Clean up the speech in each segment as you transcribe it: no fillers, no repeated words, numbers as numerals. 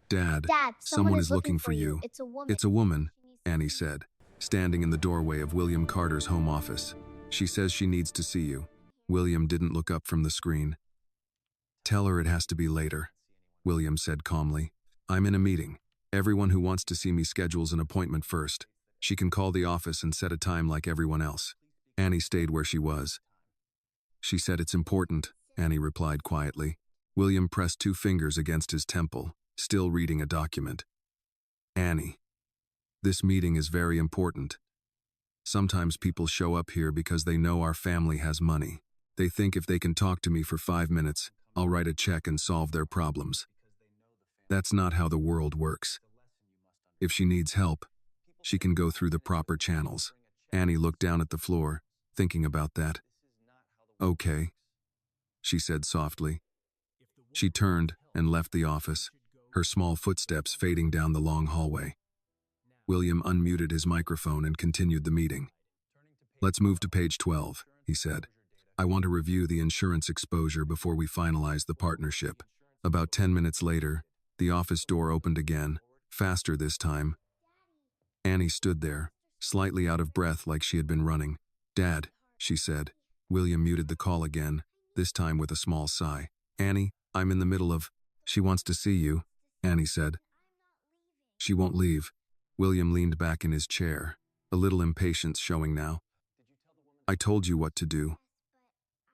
Dad, Dad, someone is looking for you. It's a woman. It's a woman, Annie said, standing in the doorway of William Carter's home office. She says she needs to see you. William didn't look up from the screen. Tell her it has to be later, William said calmly. I'm in a meeting. Everyone who wants to see me schedules an appointment first. She can call the office and set a time like everyone else. Annie stayed where she was. She said it's important, Annie replied quietly. William pressed 2 fingers against his temple, still reading a document. Annie, this meeting is very important. Sometimes people show up here because they know our family has money. They think if they can talk to me for 5 minutes, I'll write a check and solve their problems. That's not how the world works. If she needs help, she can go through the proper channels. Annie looked down at the floor, thinking about that. Okay, she said softly. She turned and left the office, her small footsteps fading down the long hallway. William unmuted his microphone and continued the meeting. Let's move to page 12, he said. I want to review the insurance exposure before we finalize the partnership. About 10 minutes later, the office door opened again, faster this time. Annie stood there, slightly out of breath like she had been running. Dad, she said. William muted the call again, this time with a small sigh. Annie, I'm in the middle of... She wants to see you, Annie said. She won't leave. William leaned back in his chair, a little impatience showing now. I told you what to do.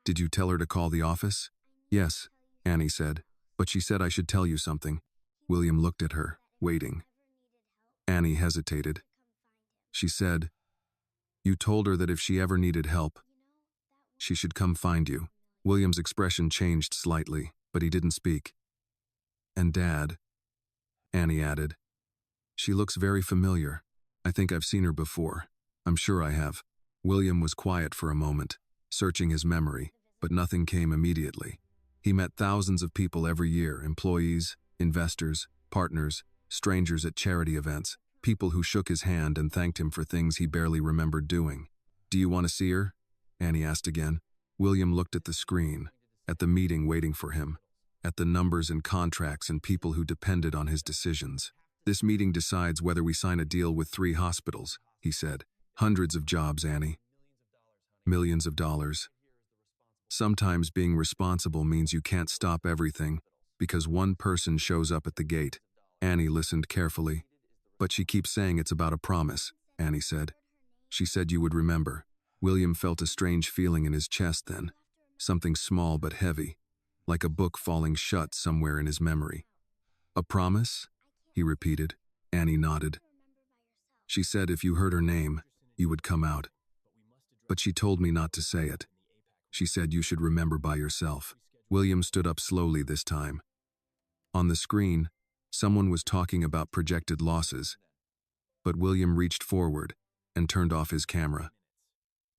Did you tell her to call the office? Yes, Annie said, but she said I should tell you something. William looked at her, waiting. Annie hesitated. She said, you told her that if she ever needed help, she should come find you. William's expression changed slightly, but he didn't speak. And Dad, Annie added. She looks very familiar. I think I've seen her before. I'm sure I have. William was quiet for a moment, searching his memory, but nothing came immediately. He met thousands of people every year, employees, investors, partners, strangers at charity events, people who shook his hand and thanked him for things he barely remembered doing. Do you want to see her? Annie asked again. William looked at the screen, at the meeting waiting for him, at the numbers and contracts and people who depended on his decisions. This meeting decides whether we sign a deal with 3 hospitals, he said. Hundreds of jobs, Annie. Millions of dollars. Sometimes being responsible means you can't stop everything because one person shows up at the gate. Annie listened carefully. But she keeps saying it's about a promise, Annie said. She said you would remember. William felt a strange feeling in his chest then, something small but heavy, like a book falling shut somewhere in his memory. A promise? He repeated. Annie nodded. She said if you heard her name, you would come out. But she told me not to say it. She said you should remember by yourself. William stood up slowly this time. On the screen, someone was talking about projected losses, but William reached forward and turned off his camera.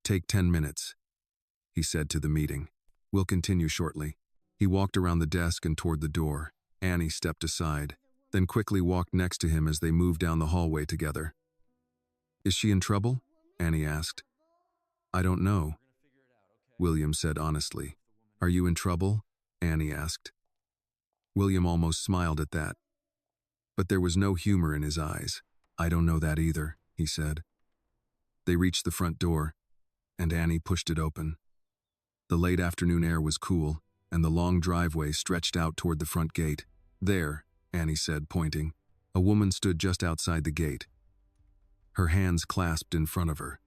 Take 10 minutes, he said to the meeting. We'll continue shortly. He walked around the desk and toward the door. Annie stepped aside, then quickly walked next to him as they moved down the hallway together. Is she in trouble? Annie asked. I don't know, William said honestly. Are you in trouble? Annie asked. William almost smiled at that, but there was no humor in his eyes. I don't know that either, he said. They reached the front door, and Annie pushed it open. The late afternoon air was cool, and the long driveway stretched out toward the front gate. There, Annie said, pointing. A woman stood just outside the gate, her hands clasped in front of her.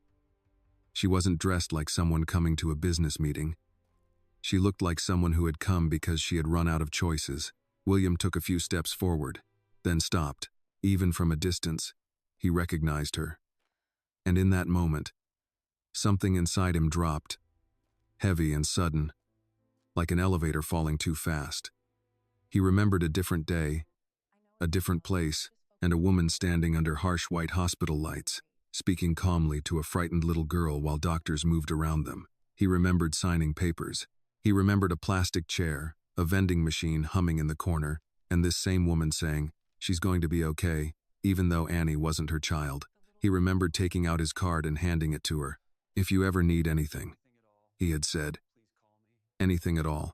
She wasn't dressed like someone coming to a business meeting. She looked like someone who had come because she had run out of choices. William took a few steps forward, then stopped. Even from a distance, he recognized her. And in that moment, something inside him dropped, heavy and sudden, like an elevator falling too fast. He remembered a different day, a different place, and a woman standing under harsh white hospital lights, speaking calmly to a frightened little girl while doctors moved around them. He remembered signing papers. He remembered a plastic chair, a vending machine humming in the corner, and this same woman saying, she's going to be okay, even though Annie wasn't her child. He remembered taking out his card and handing it to her. If you ever need anything, he had said. Anything at all.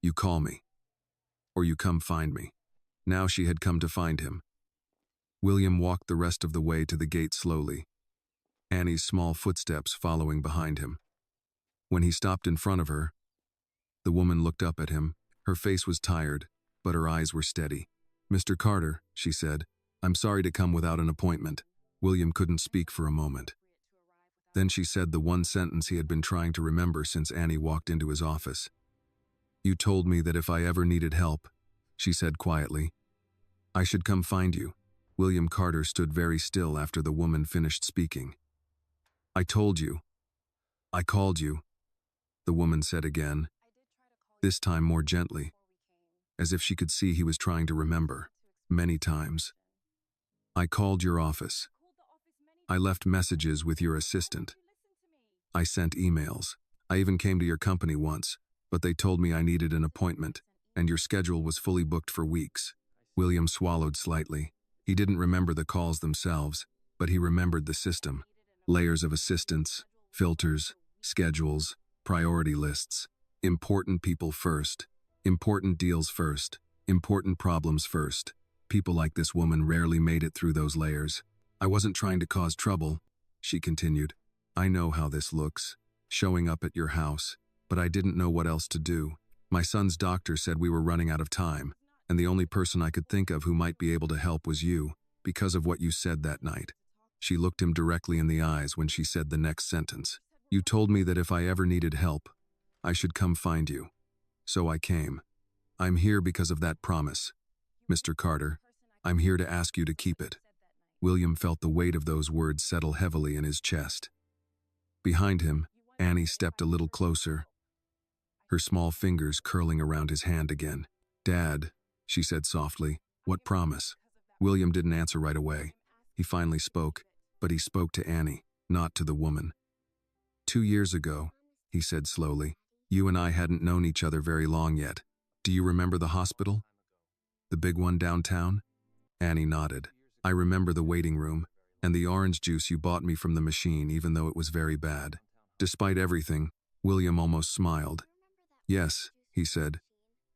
You call me. Or you come find me. Now she had come to find him. William walked the rest of the way to the gate slowly, Annie's small footsteps following behind him. When he stopped in front of her, the woman looked up at him. Her face was tired, but her eyes were steady. "Mr. Carter," she said, "I'm sorry to come without an appointment." William couldn't speak for a moment. Then she said the one sentence he had been trying to remember since Annie walked into his office. "You told me that if I ever needed help," she said quietly, "I should come find you." William Carter stood very still after the woman finished speaking. "I told you. I called you," the woman said again, this time more gently, as if she could see he was trying to remember. "Many times. I called your office. I left messages with your assistant. I sent emails. I even came to your company once, but they told me I needed an appointment, and your schedule was fully booked for weeks." William swallowed slightly. He didn't remember the calls themselves, but he remembered the system. Layers of assistants, filters, schedules, priority lists. Important people first. Important deals first. Important problems first. People like this woman rarely made it through those layers. "I wasn't trying to cause trouble," she continued. "I know how this looks, showing up at your house, but I didn't know what else to do. My son's doctor said we were running out of time, and the only person I could think of who might be able to help was you, because of what you said that night." She looked him directly in the eyes when she said the next sentence. "You told me that if I ever needed help, I should come find you. So I came. I'm here because of that promise. Mr. Carter, I'm here to ask you to keep it." William felt the weight of those words settle heavily in his chest. Behind him, Annie stepped a little closer, her small fingers curling around his hand again. "Dad," she said softly, "what promise?" William didn't answer right away. He finally spoke, but he spoke to Annie, not to the woman. "2 years ago," he said slowly, "you and I hadn't known each other very long yet. Do you remember the hospital? The big one downtown?" Annie nodded. "I remember the waiting room, and the orange juice you bought me from the machine even though it was very bad." Despite everything, William almost smiled. "Yes," he said.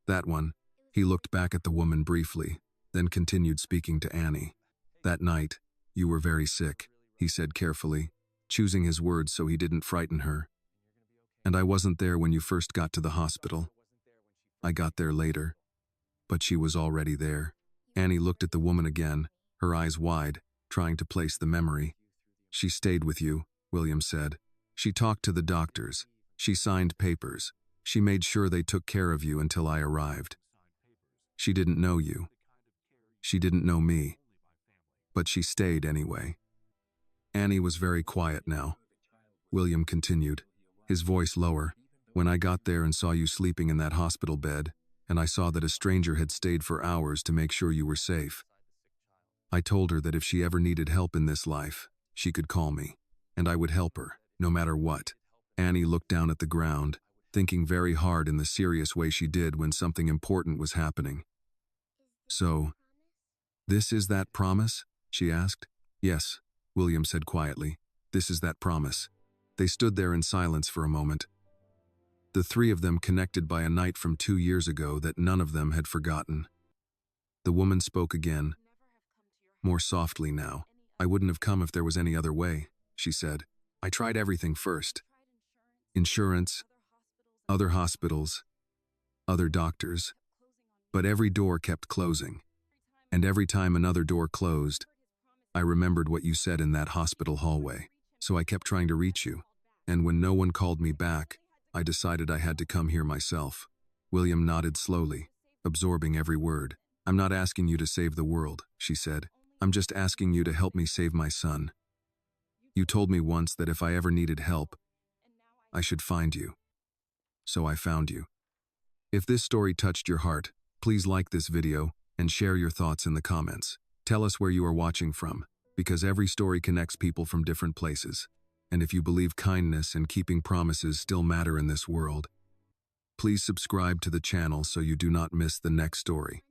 "That one." He looked back at the woman briefly, then continued speaking to Annie. "That night, you were very sick," he said carefully, choosing his words so he didn't frighten her. "And I wasn't there when you first got to the hospital. I got there later, but she was already there." Annie looked at the woman again, her eyes wide, trying to place the memory. "She stayed with you," William said. "She talked to the doctors. She signed papers. She made sure they took care of you until I arrived. She didn't know you. She didn't know me. But she stayed anyway." Annie was very quiet now. William continued, his voice lower. "When I got there and saw you sleeping in that hospital bed, and I saw that a stranger had stayed for hours to make sure you were safe, I told her that if she ever needed help in this life, she could call me, and I would help her, no matter what." Annie looked down at the ground, thinking very hard in the serious way she did when something important was happening. "So, this is that promise?" she asked. "Yes," William said quietly. "This is that promise." They stood there in silence for a moment, the three of them connected by a night from 2 years ago that none of them had forgotten. The woman spoke again, more softly now. "I wouldn't have come if there was any other way," she said. "I tried everything first. Insurance, other hospitals, other doctors. But every door kept closing. And every time another door closed, I remembered what you said in that hospital hallway. So I kept trying to reach you. And when no one called me back, I decided I had to come here myself." William nodded slowly, absorbing every word. "I'm not asking you to save the world," she said. "I'm just asking you to help me save my son. You told me once that if I ever needed help, I should find you. So I found you." If this story touched your heart, please like this video and share your thoughts in the comments. Tell us where you are watching from, because every story connects people from different places. And if you believe kindness and keeping promises still matter in this world, please subscribe to the channel so you do not miss the next story.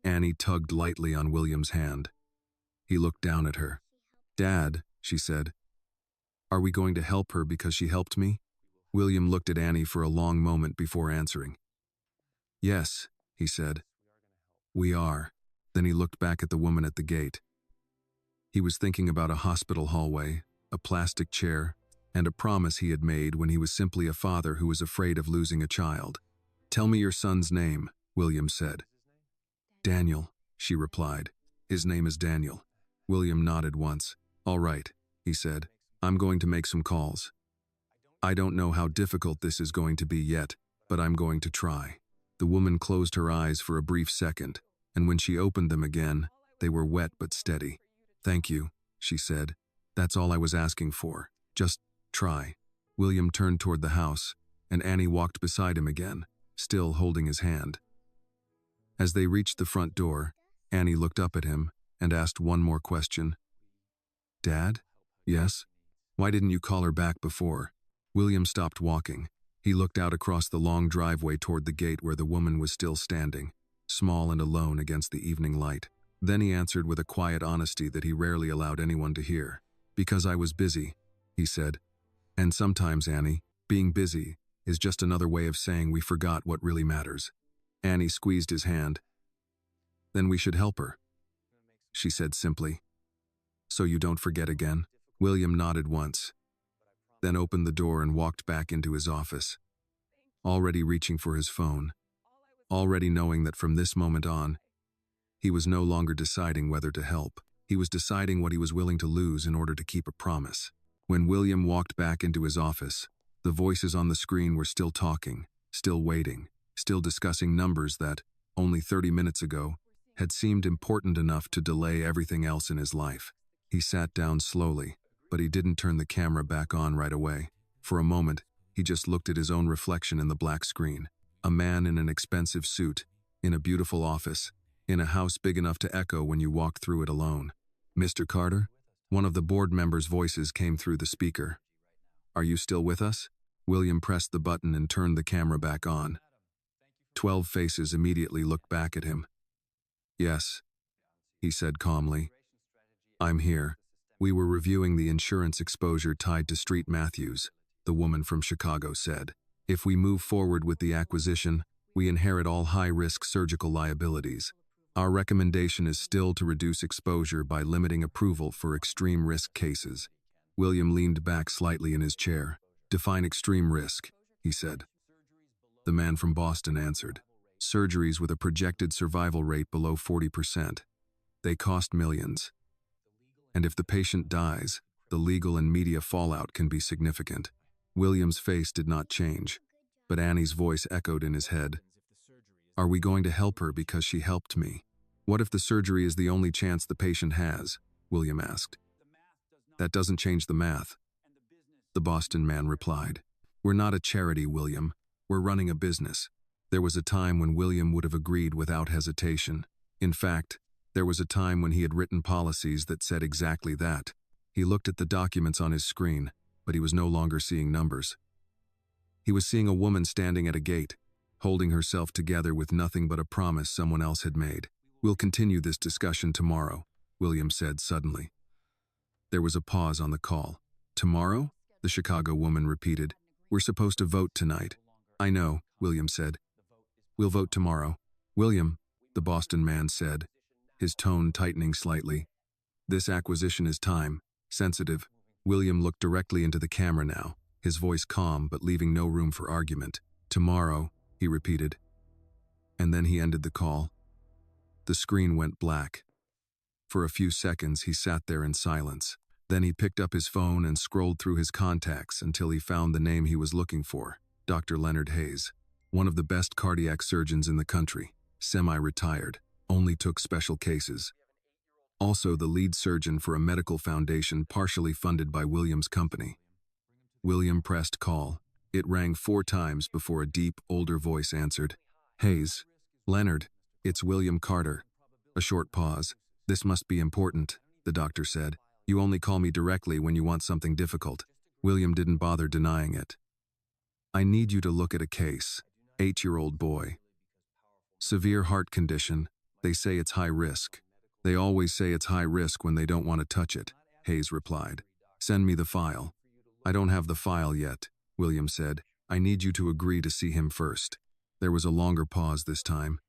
Annie tugged lightly on William's hand. He looked down at her. "Dad," she said, "are we going to help her because she helped me?" William looked at Annie for a long moment before answering. "Yes," he said. "We are." Then he looked back at the woman at the gate. He was thinking about a hospital hallway, a plastic chair, and a promise he had made when he was simply a father who was afraid of losing a child. "Tell me your son's name," William said. "Daniel," she replied. "His name is Daniel." William nodded once. "All right," he said. "I'm going to make some calls. I don't know how difficult this is going to be yet, but I'm going to try." The woman closed her eyes for a brief second, and when she opened them again, they were wet but steady. "Thank you," she said. "That's all I was asking for. Just try." William turned toward the house, and Annie walked beside him again, still holding his hand. As they reached the front door, Annie looked up at him and asked one more question. "Dad?" "Yes?" "Why didn't you call her back before?" William stopped walking. He looked out across the long driveway toward the gate where the woman was still standing, small and alone against the evening light. Then he answered with a quiet honesty that he rarely allowed anyone to hear. "Because I was busy," he said. "And sometimes, Annie, being busy is just another way of saying we forgot what really matters." Annie squeezed his hand. "Then we should help her," she said simply. "So you don't forget again?" William nodded once, then opened the door and walked back into his office, already reaching for his phone, already knowing that from this moment on, he was no longer deciding whether to help. He was deciding what he was willing to lose in order to keep a promise. When William walked back into his office, the voices on the screen were still talking, still waiting, still discussing numbers that, only 30 minutes ago, had seemed important enough to delay everything else in his life. He sat down slowly, but he didn't turn the camera back on right away. For a moment, he just looked at his own reflection in the black screen. A man in an expensive suit, in a beautiful office, in a house big enough to echo when you walked through it alone. "Mr. Carter?" One of the board members' voices came through the speaker. "Are you still with us?" William pressed the button and turned the camera back on. 12 faces immediately looked back at him. "Yes," he said calmly. "I'm here. We were reviewing the insurance exposure tied to Street Matthews," the woman from Chicago said. "If we move forward with the acquisition, we inherit all high-risk surgical liabilities. Our recommendation is still to reduce exposure by limiting approval for extreme risk cases." William leaned back slightly in his chair. "Define extreme risk," he said. The man from Boston answered. "Surgeries with a projected survival rate below 40%. They cost millions. And if the patient dies, the legal and media fallout can be significant." William's face did not change, but Annie's voice echoed in his head. "Are we going to help her because she helped me? What if the surgery is the only chance the patient has?" William asked. "That doesn't change the math," the Boston man replied. "We're not a charity, William. We're running a business." There was a time when William would have agreed without hesitation. In fact, there was a time when he had written policies that said exactly that. He looked at the documents on his screen, but he was no longer seeing numbers. He was seeing a woman standing at a gate, holding herself together with nothing but a promise someone else had made. "We'll continue this discussion tomorrow," William said suddenly. There was a pause on the call. "Tomorrow?" the Chicago woman repeated. "We're supposed to vote tonight." "I know," William said. "We'll vote tomorrow." "William," the Boston man said, his tone tightening slightly. "This acquisition is time-sensitive." William looked directly into the camera now, his voice calm but leaving no room for argument. "Tomorrow," he repeated. And then he ended the call. The screen went black. For a few seconds he sat there in silence. Then he picked up his phone and scrolled through his contacts until he found the name he was looking for, Dr. Leonard Hayes, one of the best cardiac surgeons in the country, semi-retired, only took special cases. Also the lead surgeon for a medical foundation partially funded by William's company. William pressed call. It rang 4 times before a deep, older voice answered. "Hayes. Leonard. It's William Carter." A short pause. "This must be important," the doctor said. "You only call me directly when you want something difficult." William didn't bother denying it. "I need you to look at a case. 8-year-old boy. Severe heart condition. They say it's high risk." "They always say it's high risk when they don't want to touch it," Hayes replied. "Send me the file." "I don't have the file yet," William said. "I need you to agree to see him first." There was a longer pause this time.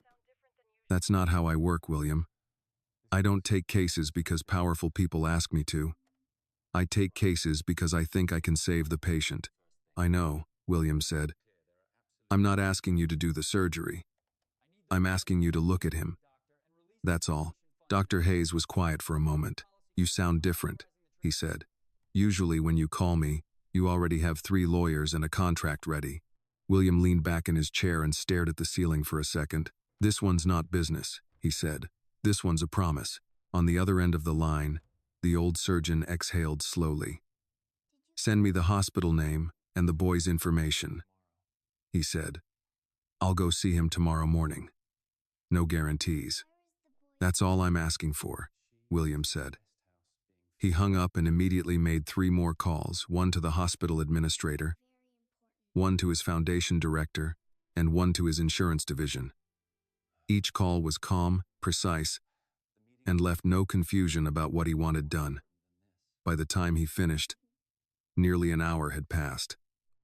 "That's not how I work, William. I don't take cases because powerful people ask me to. I take cases because I think I can save the patient. I know, William said. I'm not asking you to do the surgery. I'm asking you to look at him. That's all. Dr. Hayes was quiet for a moment. You sound different, he said. Usually when you call me, you already have 3 lawyers and a contract ready. William leaned back in his chair and stared at the ceiling for a second. This one's not business, he said. This one's a promise. On the other end of the line, the old surgeon exhaled slowly. Send me the hospital name and the boy's information, he said. I'll go see him tomorrow morning. No guarantees. That's all I'm asking for, William said. He hung up and immediately made 3 more calls, one to the hospital administrator, one to his foundation director, and one to his insurance division. Each call was calm, precise, and left no confusion about what he wanted done. By the time he finished, nearly an hour had passed.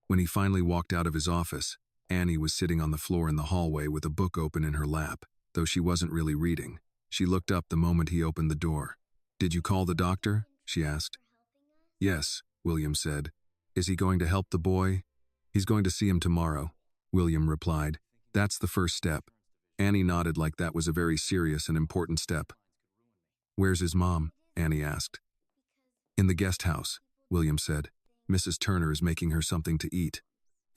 When he finally walked out of his office, Annie was sitting on the floor in the hallway with a book open in her lap, though she wasn't really reading. She looked up the moment he opened the door. Did you call the doctor? She asked. Yes, William said. Is he going to help the boy? He's going to see him tomorrow, William replied. That's the first step. Annie nodded like that was a very serious and important step. Where's his mom? Annie asked. In the guest house, William said. Mrs. Turner is making her something to eat.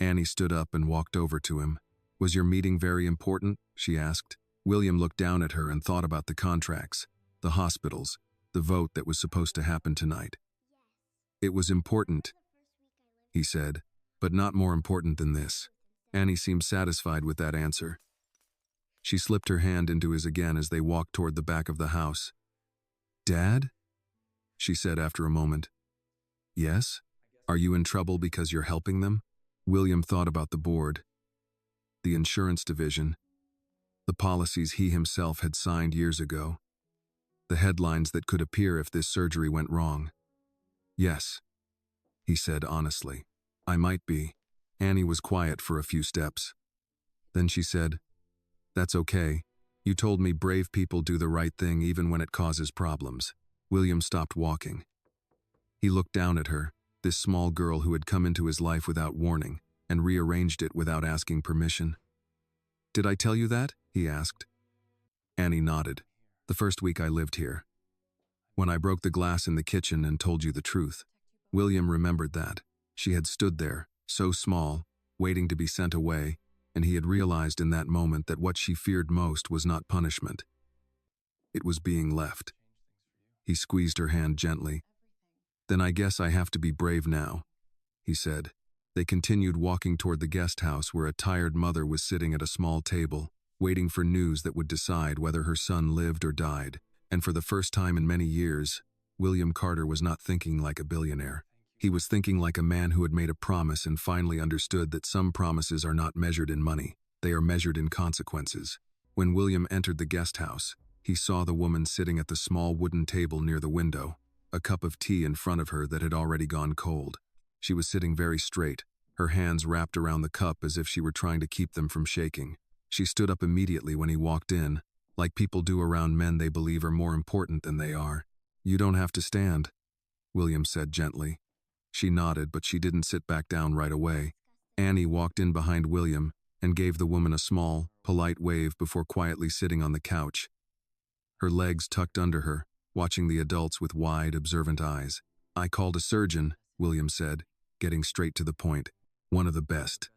Annie stood up and walked over to him. Was your meeting very important? She asked. William looked down at her and thought about the contracts, the hospitals, the vote that was supposed to happen tonight. It was important, he said, but not more important than this. Annie seemed satisfied with that answer. She slipped her hand into his again as they walked toward the back of the house. Dad? She said after a moment. Yes? Are you in trouble because you're helping them? William thought about the board, the insurance division, the policies he himself had signed years ago, the headlines that could appear if this surgery went wrong. Yes, he said honestly. I might be. Annie was quiet for a few steps. Then she said, That's okay. You told me brave people do the right thing even when it causes problems. William stopped walking. He looked down at her, this small girl who had come into his life without warning, and rearranged it without asking permission. Did I tell you that? He asked. Annie nodded. The first week I lived here. When I broke the glass in the kitchen and told you the truth. William remembered that. She had stood there, so small, waiting to be sent away, and he had realized in that moment that what she feared most was not punishment. It was being left. He squeezed her hand gently. Then I guess I have to be brave now, he said. They continued walking toward the guest house where a tired mother was sitting at a small table, waiting for news that would decide whether her son lived or died. And for the first time in many years, William Carter was not thinking like a billionaire. He was thinking like a man who had made a promise and finally understood that some promises are not measured in money, they are measured in consequences. When William entered the guest house, he saw the woman sitting at the small wooden table near the window, a cup of tea in front of her that had already gone cold. She was sitting very straight, her hands wrapped around the cup as if she were trying to keep them from shaking. She stood up immediately when he walked in, like people do around men they believe are more important than they are. You don't have to stand, William said gently. She nodded, but she didn't sit back down right away. Annie walked in behind William and gave the woman a small, polite wave before quietly sitting on the couch, her legs tucked under her, watching the adults with wide, observant eyes. I called a surgeon, William said, getting straight to the point. One of the best.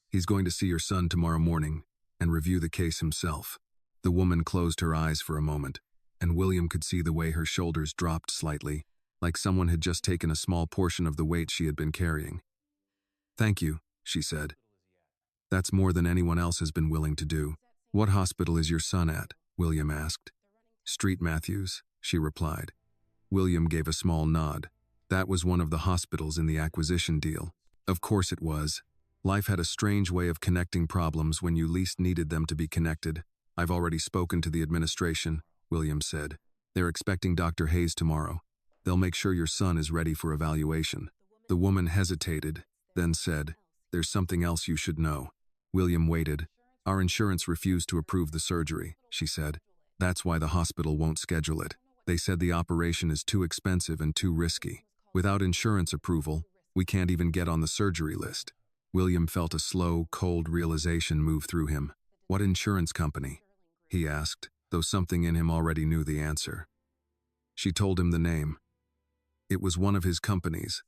He's going to see your son tomorrow morning and review the case himself. The woman closed her eyes for a moment, and William could see the way her shoulders dropped slightly, like someone had just taken a small portion of the weight she had been carrying. Thank you, she said. That's more than anyone else has been willing to do. What hospital is your son at? William asked. Street Matthews, she replied. William gave a small nod. That was one of the hospitals in the acquisition deal. Of course it was. Life had a strange way of connecting problems when you least needed them to be connected. I've already spoken to the administration, William said. They're expecting Dr. Hayes tomorrow. They'll make sure your son is ready for evaluation. The woman hesitated, then said, There's something else you should know. William waited. Our insurance refused to approve the surgery, she said. That's why the hospital won't schedule it. They said the operation is too expensive and too risky. Without insurance approval, we can't even get on the surgery list. William felt a slow, cold realization move through him. What insurance company? He asked, though something in him already knew the answer. She told him the name. It was one of his companies.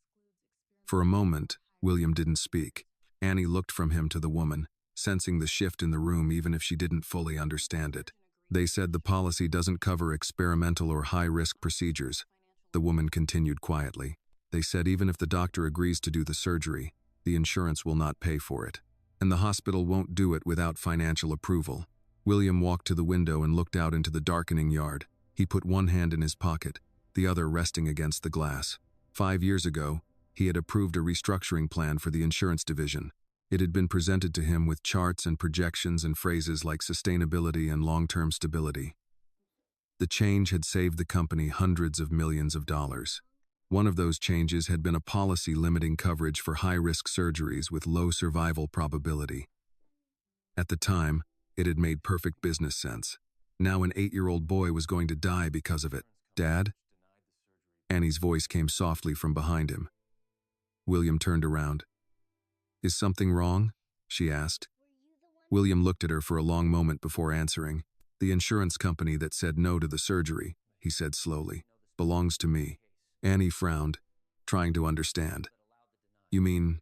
For a moment, William didn't speak. Annie looked from him to the woman, sensing the shift in the room even if she didn't fully understand it. They said the policy doesn't cover experimental or high-risk procedures. The woman continued quietly. They said even if the doctor agrees to do the surgery, the insurance will not pay for it. And the hospital won't do it without financial approval. William walked to the window and looked out into the darkening yard. He put one hand in his pocket, the other resting against the glass. 5 years ago, he had approved a restructuring plan for the insurance division. It had been presented to him with charts and projections and phrases like sustainability and long-term stability. The change had saved the company hundreds of millions of dollars. One of those changes had been a policy limiting coverage for high-risk surgeries with low survival probability. At the time, it had made perfect business sense. Now an 8-year-old boy was going to die because of it. Dad? Annie's voice came softly from behind him. William turned around. Is something wrong? She asked. William looked at her for a long moment before answering. The insurance company that said no to the surgery, he said slowly, belongs to me. Annie frowned, trying to understand. You mean,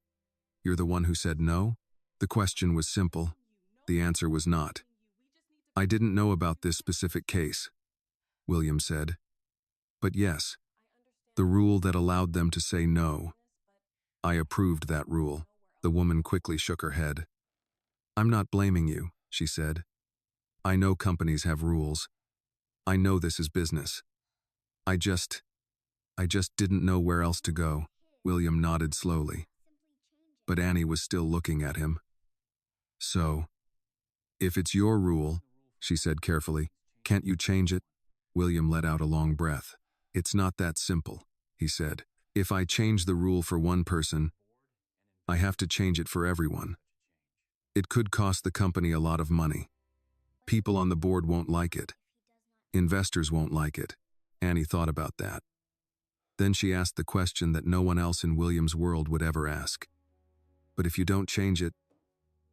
you're the one who said no? The question was simple. The answer was not. I didn't know about this specific case, William said. But yes, the rule that allowed them to say no. I approved that rule. The woman quickly shook her head. I'm not blaming you, she said. I know companies have rules. I know this is business. I just didn't know where else to go. William nodded slowly. But Annie was still looking at him. So, if it's your rule, she said carefully, can't you change it? William let out a long breath. It's not that simple, he said. If I change the rule for one person, I have to change it for everyone. It could cost the company a lot of money. People on the board won't like it. Investors won't like it. Annie thought about that. Then she asked the question that no one else in William's world would ever ask. But if you don't change it,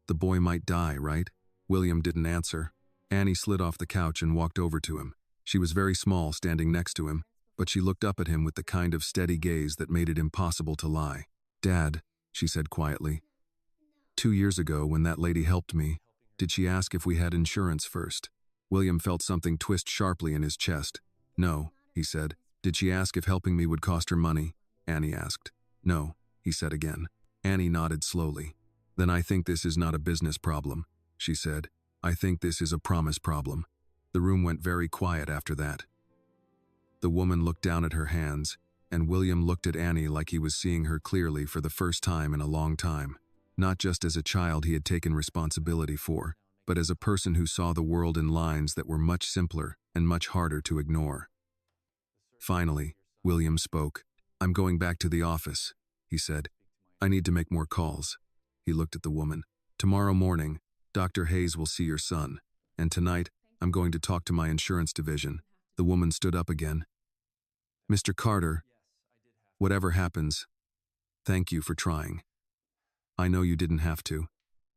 the boy might die, right? William didn't answer. Annie slid off the couch and walked over to him. She was very small, standing next to him, but she looked up at him with the kind of steady gaze that made it impossible to lie. Dad, she said quietly. 2 years ago, when that lady helped me, did she ask if we had insurance first? William felt something twist sharply in his chest. No, he said. Did she ask if helping me would cost her money? Annie asked. No, he said again. Annie nodded slowly. Then I think this is not a business problem, she said. I think this is a promise problem. The room went very quiet after that. The woman looked down at her hands, and William looked at Annie like he was seeing her clearly for the first time in a long time. Not just as a child he had taken responsibility for, but as a person who saw the world in lines that were much simpler and much harder to ignore. Finally, William spoke. I'm going back to the office, he said. I need to make more calls. He looked at the woman. Tomorrow morning, Dr. Hayes will see your son, and tonight, I'm going to talk to my insurance division. The woman stood up again. Mr. Carter, whatever happens, thank you for trying. I know you didn't have to.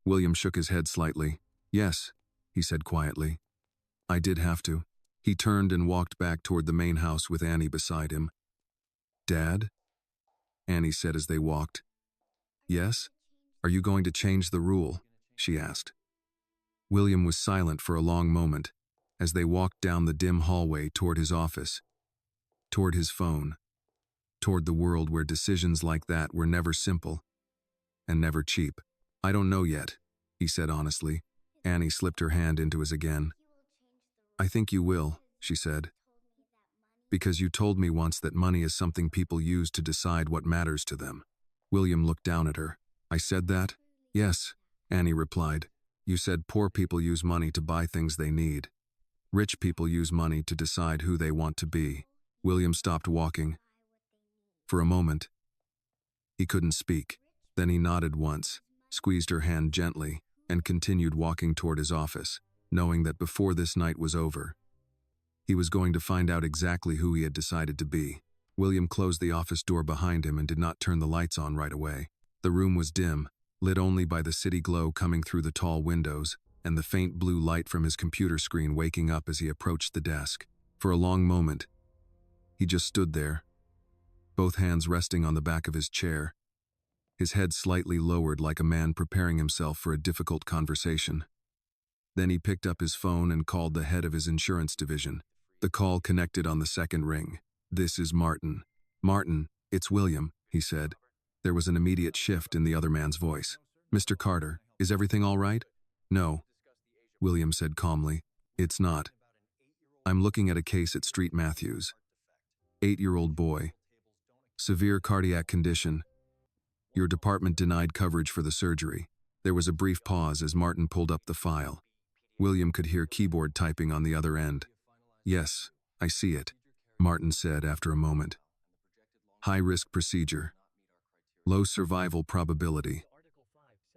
William shook his head slightly. Yes, he said quietly. I did have to. He turned and walked back toward the main house with Annie beside him. Dad? Annie said as they walked. Yes? Are you going to change the rule? She asked. William was silent for a long moment as they walked down the dim hallway toward his office, toward his phone, toward the world where decisions like that were never simple and never cheap. I don't know yet, he said honestly. Annie slipped her hand into his again. I think you will, she said. Because you told me once that money is something people use to decide what matters to them. William looked down at her. I said that? Yes, Annie replied. You said poor people use money to buy things they need. Rich people use money to decide who they want to be. William stopped walking. For a moment, he couldn't speak. Then he nodded once, squeezed her hand gently, and continued walking toward his office, knowing that before this night was over, He was going to find out exactly who he had decided to be. William closed the office door behind him and did not turn the lights on right away. The room was dim, lit only by the city glow coming through the tall windows and the faint blue light from his computer screen waking up as he approached the desk. For a long moment, he just stood there, both hands resting on the back of his chair, his head slightly lowered like a man preparing himself for a difficult conversation. Then he picked up his phone and called the head of his insurance division. The call connected on the second ring. "This is Martin." "Martin, it's William," he said. There was an immediate shift in the other man's voice. "Mr. Carter, is everything all right?" "No," William said calmly. "It's not. I'm looking at a case at Street Matthews. 8-year-old boy. Severe cardiac condition. Your department denied coverage for the surgery." There was a brief pause as Martin pulled up the file. William could hear keyboard typing on the other end. "Yes, I see it," Martin said after a moment. "High-risk procedure. Low survival probability.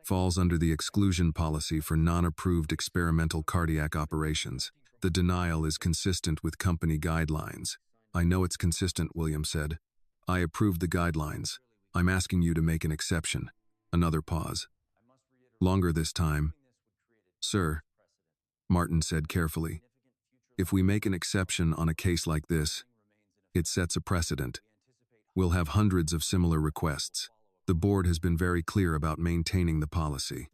Falls under the exclusion policy for non-approved experimental cardiac operations. The denial is consistent with company guidelines." "I know it's consistent," William said. "I approved the guidelines. I'm asking you to make an exception." Another pause. Longer this time. "Sir," Martin said carefully, "if we make an exception on a case like this, it sets a precedent. We'll have hundreds of similar requests. The board has been very clear about maintaining the policy.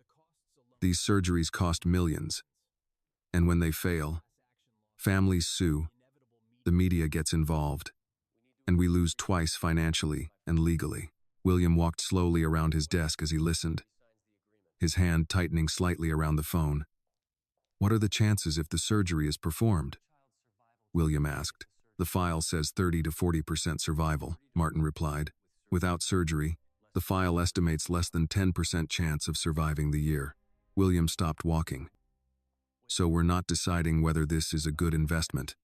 These surgeries cost millions. And when they fail, families sue, the media gets involved, and we lose twice financially and legally." William walked slowly around his desk as he listened, his hand tightening slightly around the phone. "What are the chances if the surgery is performed?" William asked. "The file says 30 to 40% survival," Martin replied. "Without surgery, the file estimates less than 10% chance of surviving the year." William stopped walking. "So we're not deciding whether this is a good investment,"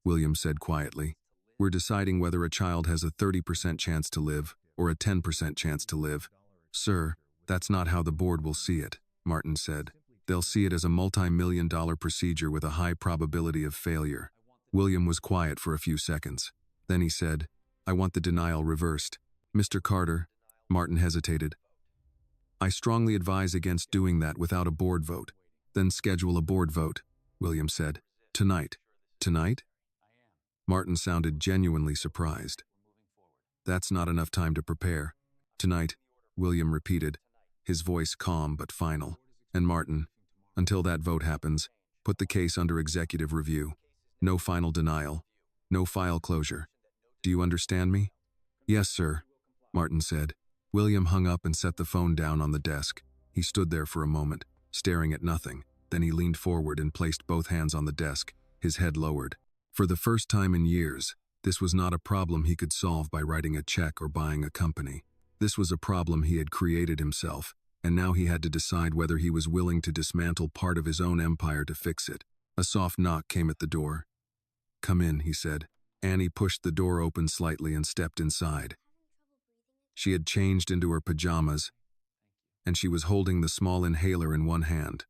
William said quietly. "We're deciding whether a child has a 30% chance to live or a 10% chance to live." "Sir, that's not how the board will see it," Martin said. "They'll see it as a multi-million-dollar procedure with a high probability of failure." William was quiet for a few seconds. Then he said, "I want the denial reversed." "Mr. Carter," Martin hesitated. "I strongly advise against doing that without a board vote." "Then schedule a board vote," William said. "Tonight." "Tonight?" Martin sounded genuinely surprised. "That's not enough time to prepare." "Tonight," William repeated, his voice calm but final. "And Martin, until that vote happens, put the case under executive review. No final denial. No file closure. Do you understand me?" "Yes, sir," Martin said. William hung up and set the phone down on the desk. He stood there for a moment, staring at nothing. Then he leaned forward and placed both hands on the desk, his head lowered. For the first time in years, this was not a problem he could solve by writing a check or buying a company. This was a problem he had created himself, and now he had to decide whether he was willing to dismantle part of his own empire to fix it. A soft knock came at the door. "Come in," he said. Annie pushed the door open slightly and stepped inside. She had changed into her pajamas, and she was holding the small inhaler in one hand,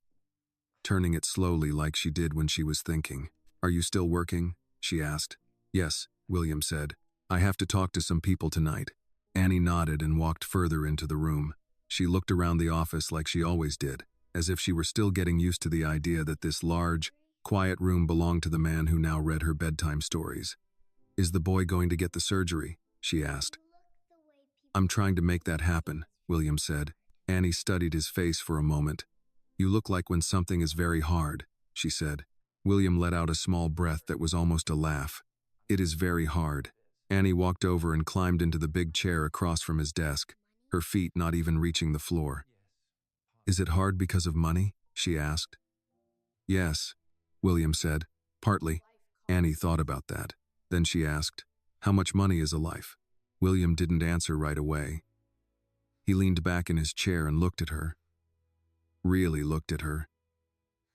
turning it slowly like she did when she was thinking. "Are you still working?" she asked. "Yes," William said. "I have to talk to some people tonight." Annie nodded and walked further into the room. She looked around the office like she always did, as if she were still getting used to the idea that this large, quiet room belonged to the man who now read her bedtime stories. "Is the boy going to get the surgery?" she asked. "I'm trying to make that happen," William said. Annie studied his face for a moment. "You look like when something is very hard," she said. William let out a small breath that was almost a laugh. "It is very hard." Annie walked over and climbed into the big chair across from his desk, her feet not even reaching the floor. "Is it hard because of money?" she asked. "Yes," William said. "Partly." Annie thought about that. Then she asked, "How much money is a life?" William didn't answer right away. He leaned back in his chair and looked at her. Really looked at her.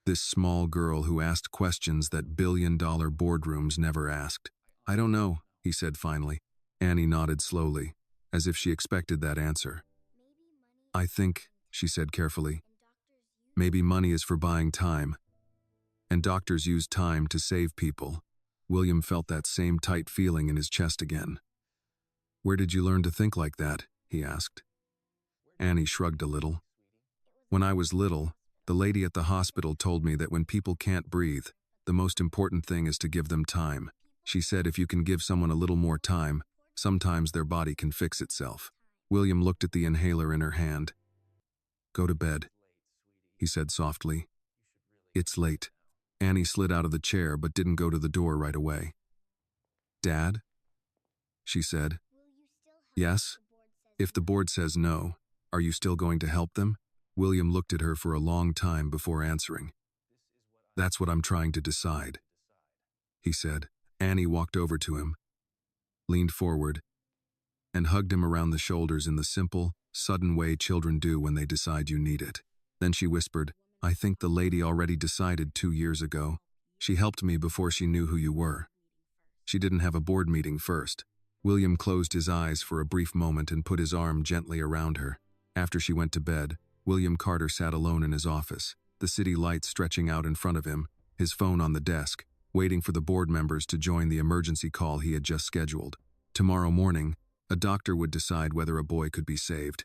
This small girl who asked questions that billion-dollar boardrooms never asked. "I don't know," he said finally. Annie nodded slowly, as if she expected that answer. "I think," she said carefully, "maybe money is for buying time. And doctors use time to save people." William felt that same tight feeling in his chest again. "Where did you learn to think like that?" he asked. Annie shrugged a little. "When I was little, the lady at the hospital told me that when people can't breathe, the most important thing is to give them time. She said if you can give someone a little more time, sometimes their body can fix itself." William looked at the inhaler in her hand. "Go to bed," he said softly. "It's late." Annie slid out of the chair but didn't go to the door right away. "Dad?" she said. "Yes? If the board says no, are you still going to help them?" William looked at her for a long time before answering. "That's what I'm trying to decide," he said. Annie walked over to him, leaned forward, and hugged him around the shoulders in the simple, sudden way children do when they decide you need it. Then she whispered, "I think the lady already decided 2 years ago. She helped me before she knew who you were. She didn't have a board meeting first." William closed his eyes for a brief moment and put his arm gently around her. After she went to bed, William Carter sat alone in his office, the city lights stretching out in front of him, his phone on the desk, waiting for the board members to join the emergency call he had just scheduled. Tomorrow morning, a doctor would decide whether a boy could be saved.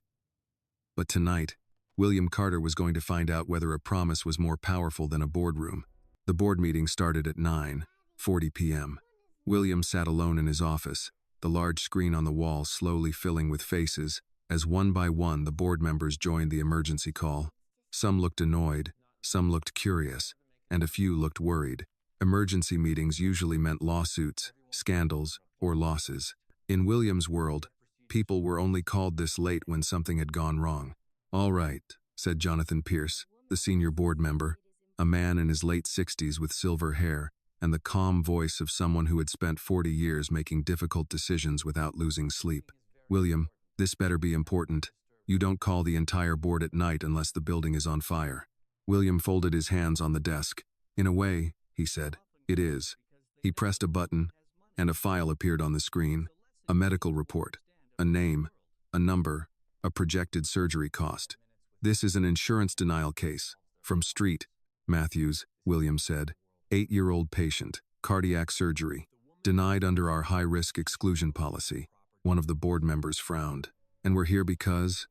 But tonight, William Carter was going to find out whether a promise was more powerful than a boardroom. The board meeting started at 9:40 p.m. William sat alone in his office, the large screen on the wall slowly filling with faces, as one by one the board members joined the emergency call. Some looked annoyed, some looked curious, and a few looked worried. Emergency meetings usually meant lawsuits, scandals, or losses. In William's world, people were only called this late when something had gone wrong. "All right," said Jonathan Pierce, the senior board member, a man in his late 60s with silver hair and the calm voice of someone who had spent 40 years making difficult decisions without losing sleep. "William, this better be important. You don't call the entire board at night unless the building is on fire." William folded his hands on the desk. "In a way," he said, "it is." He pressed a button, and a file appeared on the screen. A medical report, a name, a number, a projected surgery cost. "This is an insurance denial case. From Street Matthews," William said. 8-year-old patient, cardiac surgery, denied under our high-risk exclusion policy. One of the board members frowned. "And we're here because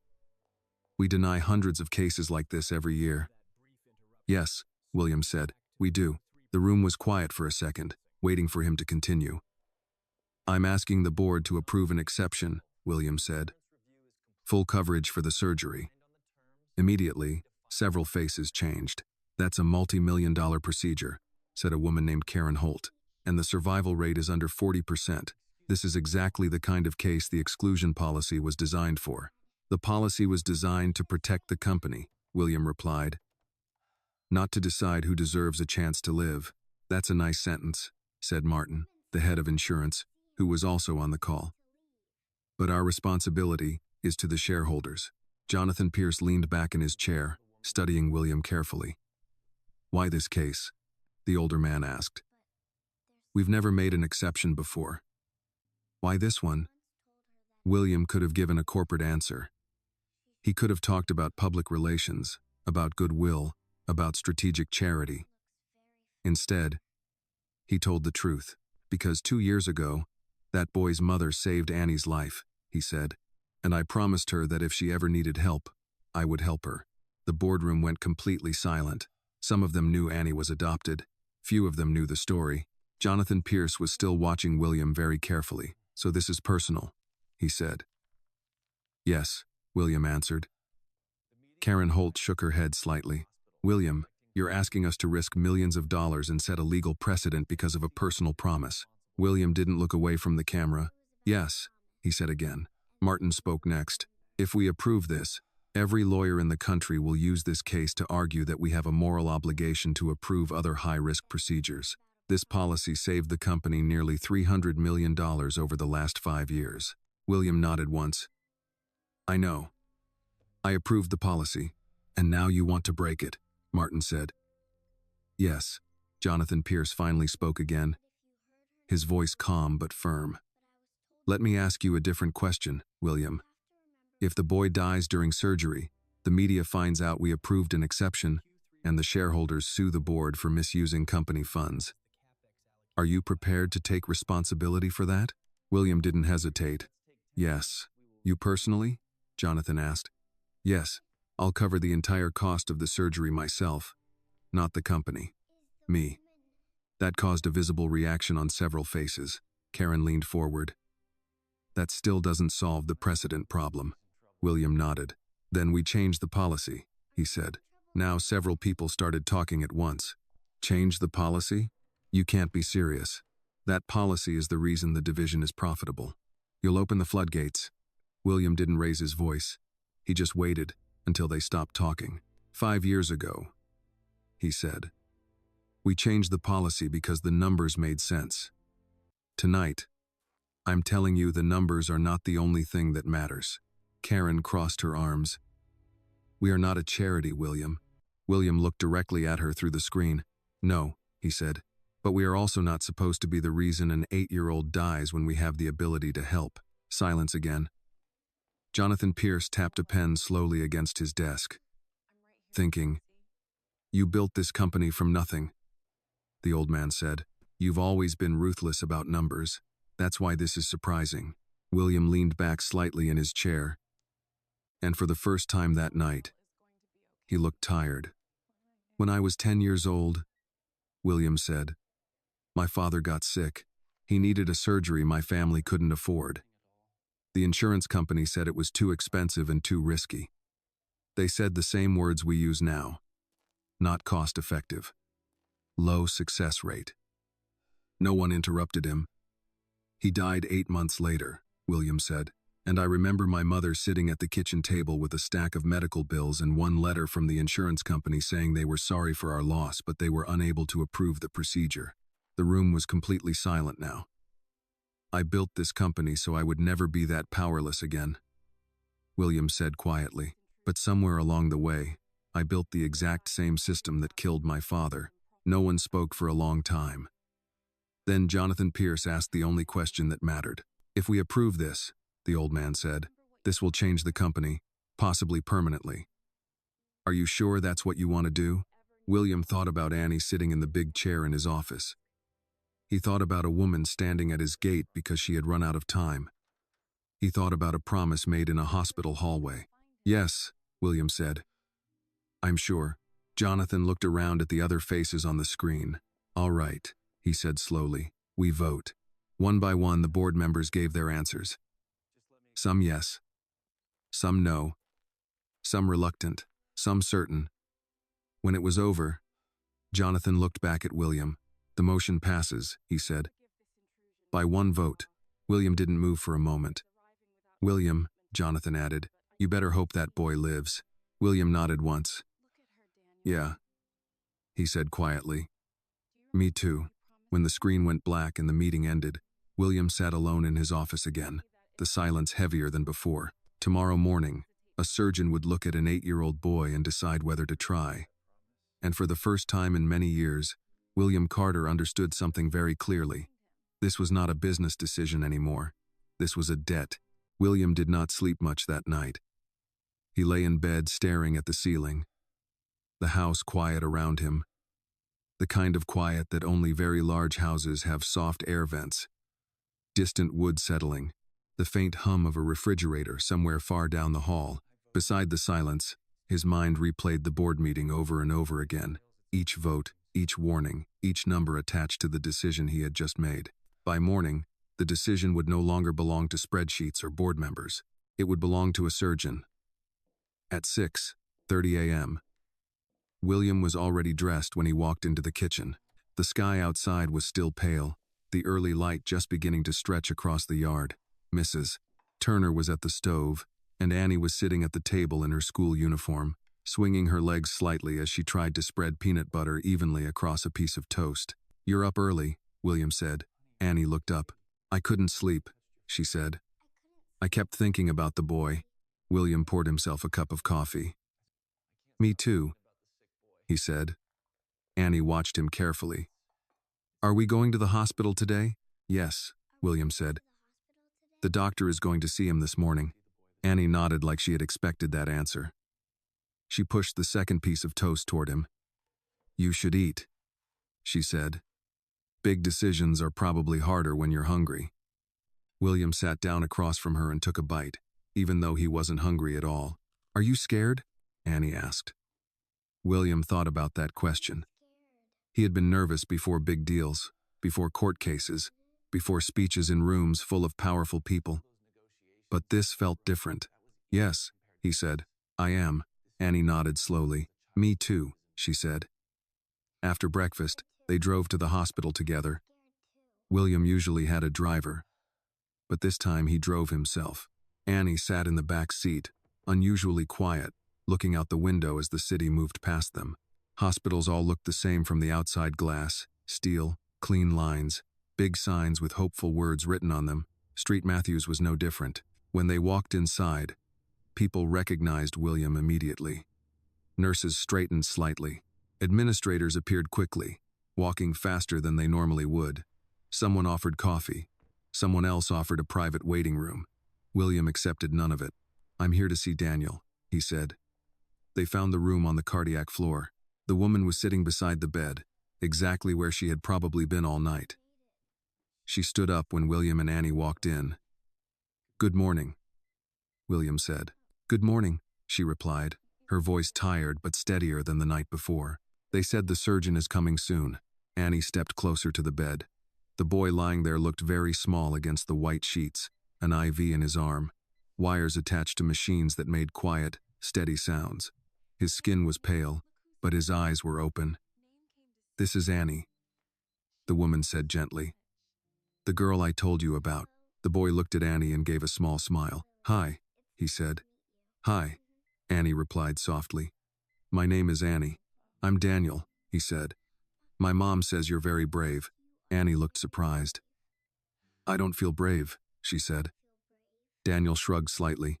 we deny hundreds of cases like this every year." "Yes," William said, "we do." The room was quiet for a second, waiting for him to continue. "I'm asking the board to approve an exception," William said. "Full coverage for the surgery." Immediately, several faces changed. "That's a multi-million-dollar procedure," said a woman named Karen Holt, "and the survival rate is under 40%. This is exactly the kind of case the exclusion policy was designed for." "The policy was designed to protect the company," William replied, "not to decide who deserves a chance to live." "That's a nice sentence," said Martin, the head of insurance, who was also on the call. "But our responsibility is to the shareholders." Jonathan Pierce leaned back in his chair, studying William carefully. "Why this case?" the older man asked. "We've never made an exception before." "Why this one?" William could have given a corporate answer. He could have talked about public relations, about goodwill, about strategic charity. Instead, he told the truth. "Because 2 years ago, that boy's mother saved Annie's life," he said, "and I promised her that if she ever needed help, I would help her." The boardroom went completely silent. Some of them knew Annie was adopted. Few of them knew the story. Jonathan Pierce was still watching William very carefully. "So this is personal," he said. "Yes," William answered. Karen Holt shook her head slightly. "William, you're asking us to risk millions of dollars and set a legal precedent because of a personal promise." William didn't look away from the camera. "Yes," he said again. Martin spoke next. "If we approve this, every lawyer in the country will use this case to argue that we have a moral obligation to approve other high-risk procedures. This policy saved the company nearly $300 million over the last 5 years." William nodded once. "I know. I approved the policy, and now you want to break it," Martin said. "Yes," Jonathan Pierce finally spoke again, his voice calm but firm. "Let me ask you a different question, William. If the boy dies during surgery, the media finds out we approved an exception, and the shareholders sue the board for misusing company funds. Are you prepared to take responsibility for that? William didn't hesitate. Yes. You personally? Jonathan asked. Yes. I'll cover the entire cost of the surgery myself, not the company. Me. That caused a visible reaction on several faces. Karen leaned forward. That still doesn't solve the precedent problem. William nodded. Then we changed the policy, he said. Now several people started talking at once. Change the policy? You can't be serious. That policy is the reason the division is profitable. You'll open the floodgates. William didn't raise his voice. He just waited until they stopped talking. 5 years ago, he said. We changed the policy because the numbers made sense. Tonight, I'm telling you the numbers are not the only thing that matters. Karen crossed her arms. We are not a charity, William. William looked directly at her through the screen. No, he said, but we are also not supposed to be the reason an 8-year-old dies when we have the ability to help. Silence again. Jonathan Pierce tapped a pen slowly against his desk, thinking, You built this company from nothing. The old man said, You've always been ruthless about numbers. That's why this is surprising. William leaned back slightly in his chair, and for the first time that night, he looked tired. When I was 10 years old, William said, my father got sick. He needed a surgery my family couldn't afford. The insurance company said it was too expensive and too risky. They said the same words we use now. Not cost-effective. Low success rate. No one interrupted him. He died 8 months later, William said, and I remember my mother sitting at the kitchen table with a stack of medical bills and one letter from the insurance company saying they were sorry for our loss, but they were unable to approve the procedure. The room was completely silent now. I built this company so I would never be that powerless again, William said quietly, but somewhere along the way, I built the exact same system that killed my father. No one spoke for a long time. Then Jonathan Pierce asked the only question that mattered. If we approve this, the old man said, this will change the company, possibly permanently. Are you sure that's what you want to do? William thought about Annie sitting in the big chair in his office. He thought about a woman standing at his gate because she had run out of time. He thought about a promise made in a hospital hallway. Yes, William said. I'm sure. Jonathan looked around at the other faces on the screen. All right, he said slowly. We vote. One by one, the board members gave their answers. Some yes. Some no. Some reluctant. Some certain. When it was over, Jonathan looked back at William. The motion passes, he said. By one vote. William didn't move for a moment. William, Jonathan added, you better hope that boy lives. William nodded once. Yeah, he said quietly. Me too. When the screen went black and the meeting ended, William sat alone in his office again, the silence heavier than before. Tomorrow morning, a surgeon would look at an 8-year-old boy and decide whether to try. And for the first time in many years, William Carter understood something very clearly. This was not a business decision anymore. This was a debt. William did not sleep much that night. He lay in bed staring at the ceiling. The house quiet around him. The kind of quiet that only very large houses have soft air vents. Distant wood settling. The faint hum of a refrigerator somewhere far down the hall. Beside the silence, his mind replayed the board meeting over and over again. Each vote, each warning, each number attached to the decision he had just made. By morning, the decision would no longer belong to spreadsheets or board members. It would belong to a surgeon. At 6:30 a.m., William was already dressed when he walked into the kitchen. The sky outside was still pale, the early light just beginning to stretch across the yard. Mrs. Turner was at the stove, and Annie was sitting at the table in her school uniform, swinging her legs slightly as she tried to spread peanut butter evenly across a piece of toast. You're up early, William said. Annie looked up. I couldn't sleep, she said. I kept thinking about the boy. William poured himself a cup of coffee. Me too, he said. Annie watched him carefully. Are we going to the hospital today? Yes, William said. The doctor is going to see him this morning. Annie nodded like she had expected that answer. She pushed the second piece of toast toward him. You should eat, she said. Big decisions are probably harder when you're hungry. William sat down across from her and took a bite, even though he wasn't hungry at all. Are you scared? Annie asked. William thought about that question. He had been nervous before big deals, before court cases, before speeches in rooms full of powerful people. But this felt different. Yes, he said. I am. Annie nodded slowly. Me too, she said. After breakfast, they drove to the hospital together. William usually had a driver, but this time he drove himself. Annie sat in the back seat, unusually quiet, looking out the window as the city moved past them. Hospitals all looked the same from the outside: glass, steel, clean lines, big signs with hopeful words written on them. Street Matthews was no different. When they walked inside, people recognized William immediately. Nurses straightened slightly. Administrators appeared quickly, walking faster than they normally would. Someone offered coffee. Someone else offered a private waiting room. William accepted none of it. I'm here to see Daniel, he said. They found the room on the cardiac floor. The woman was sitting beside the bed, exactly where she had probably been all night. She stood up when William and Annie walked in. Good morning, William said. Good morning, she replied, her voice tired but steadier than the night before. They said the surgeon is coming soon. Annie stepped closer to the bed. The boy lying there looked very small against the white sheets, an IV in his arm, wires attached to machines that made quiet, steady sounds. His skin was pale, but his eyes were open. This is Annie, the woman said gently. The girl I told you about. The boy looked at Annie and gave a small smile. Hi, he said. Hi, Annie replied softly. My name is Annie. I'm Daniel, he said. My mom says you're very brave. Annie looked surprised. I don't feel brave, she said. Daniel shrugged slightly.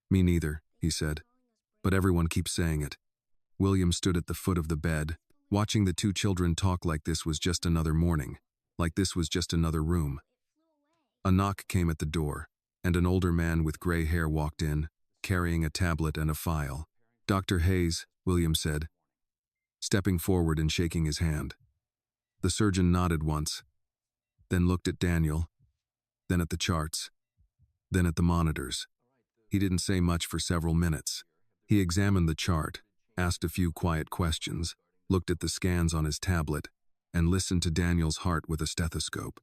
Me neither, he said. But everyone keeps saying it. William stood at the foot of the bed, watching the two children talk like this was just another morning, like this was just another room. A knock came at the door, and an older man with gray hair walked in, carrying a tablet and a file. Dr. Hayes, William said, stepping forward and shaking his hand. The surgeon nodded once, then looked at Daniel, then at the charts, then at the monitors. He didn't say much for several minutes. He examined the chart, asked a few quiet questions, looked at the scans on his tablet, and listened to Daniel's heart with a stethoscope.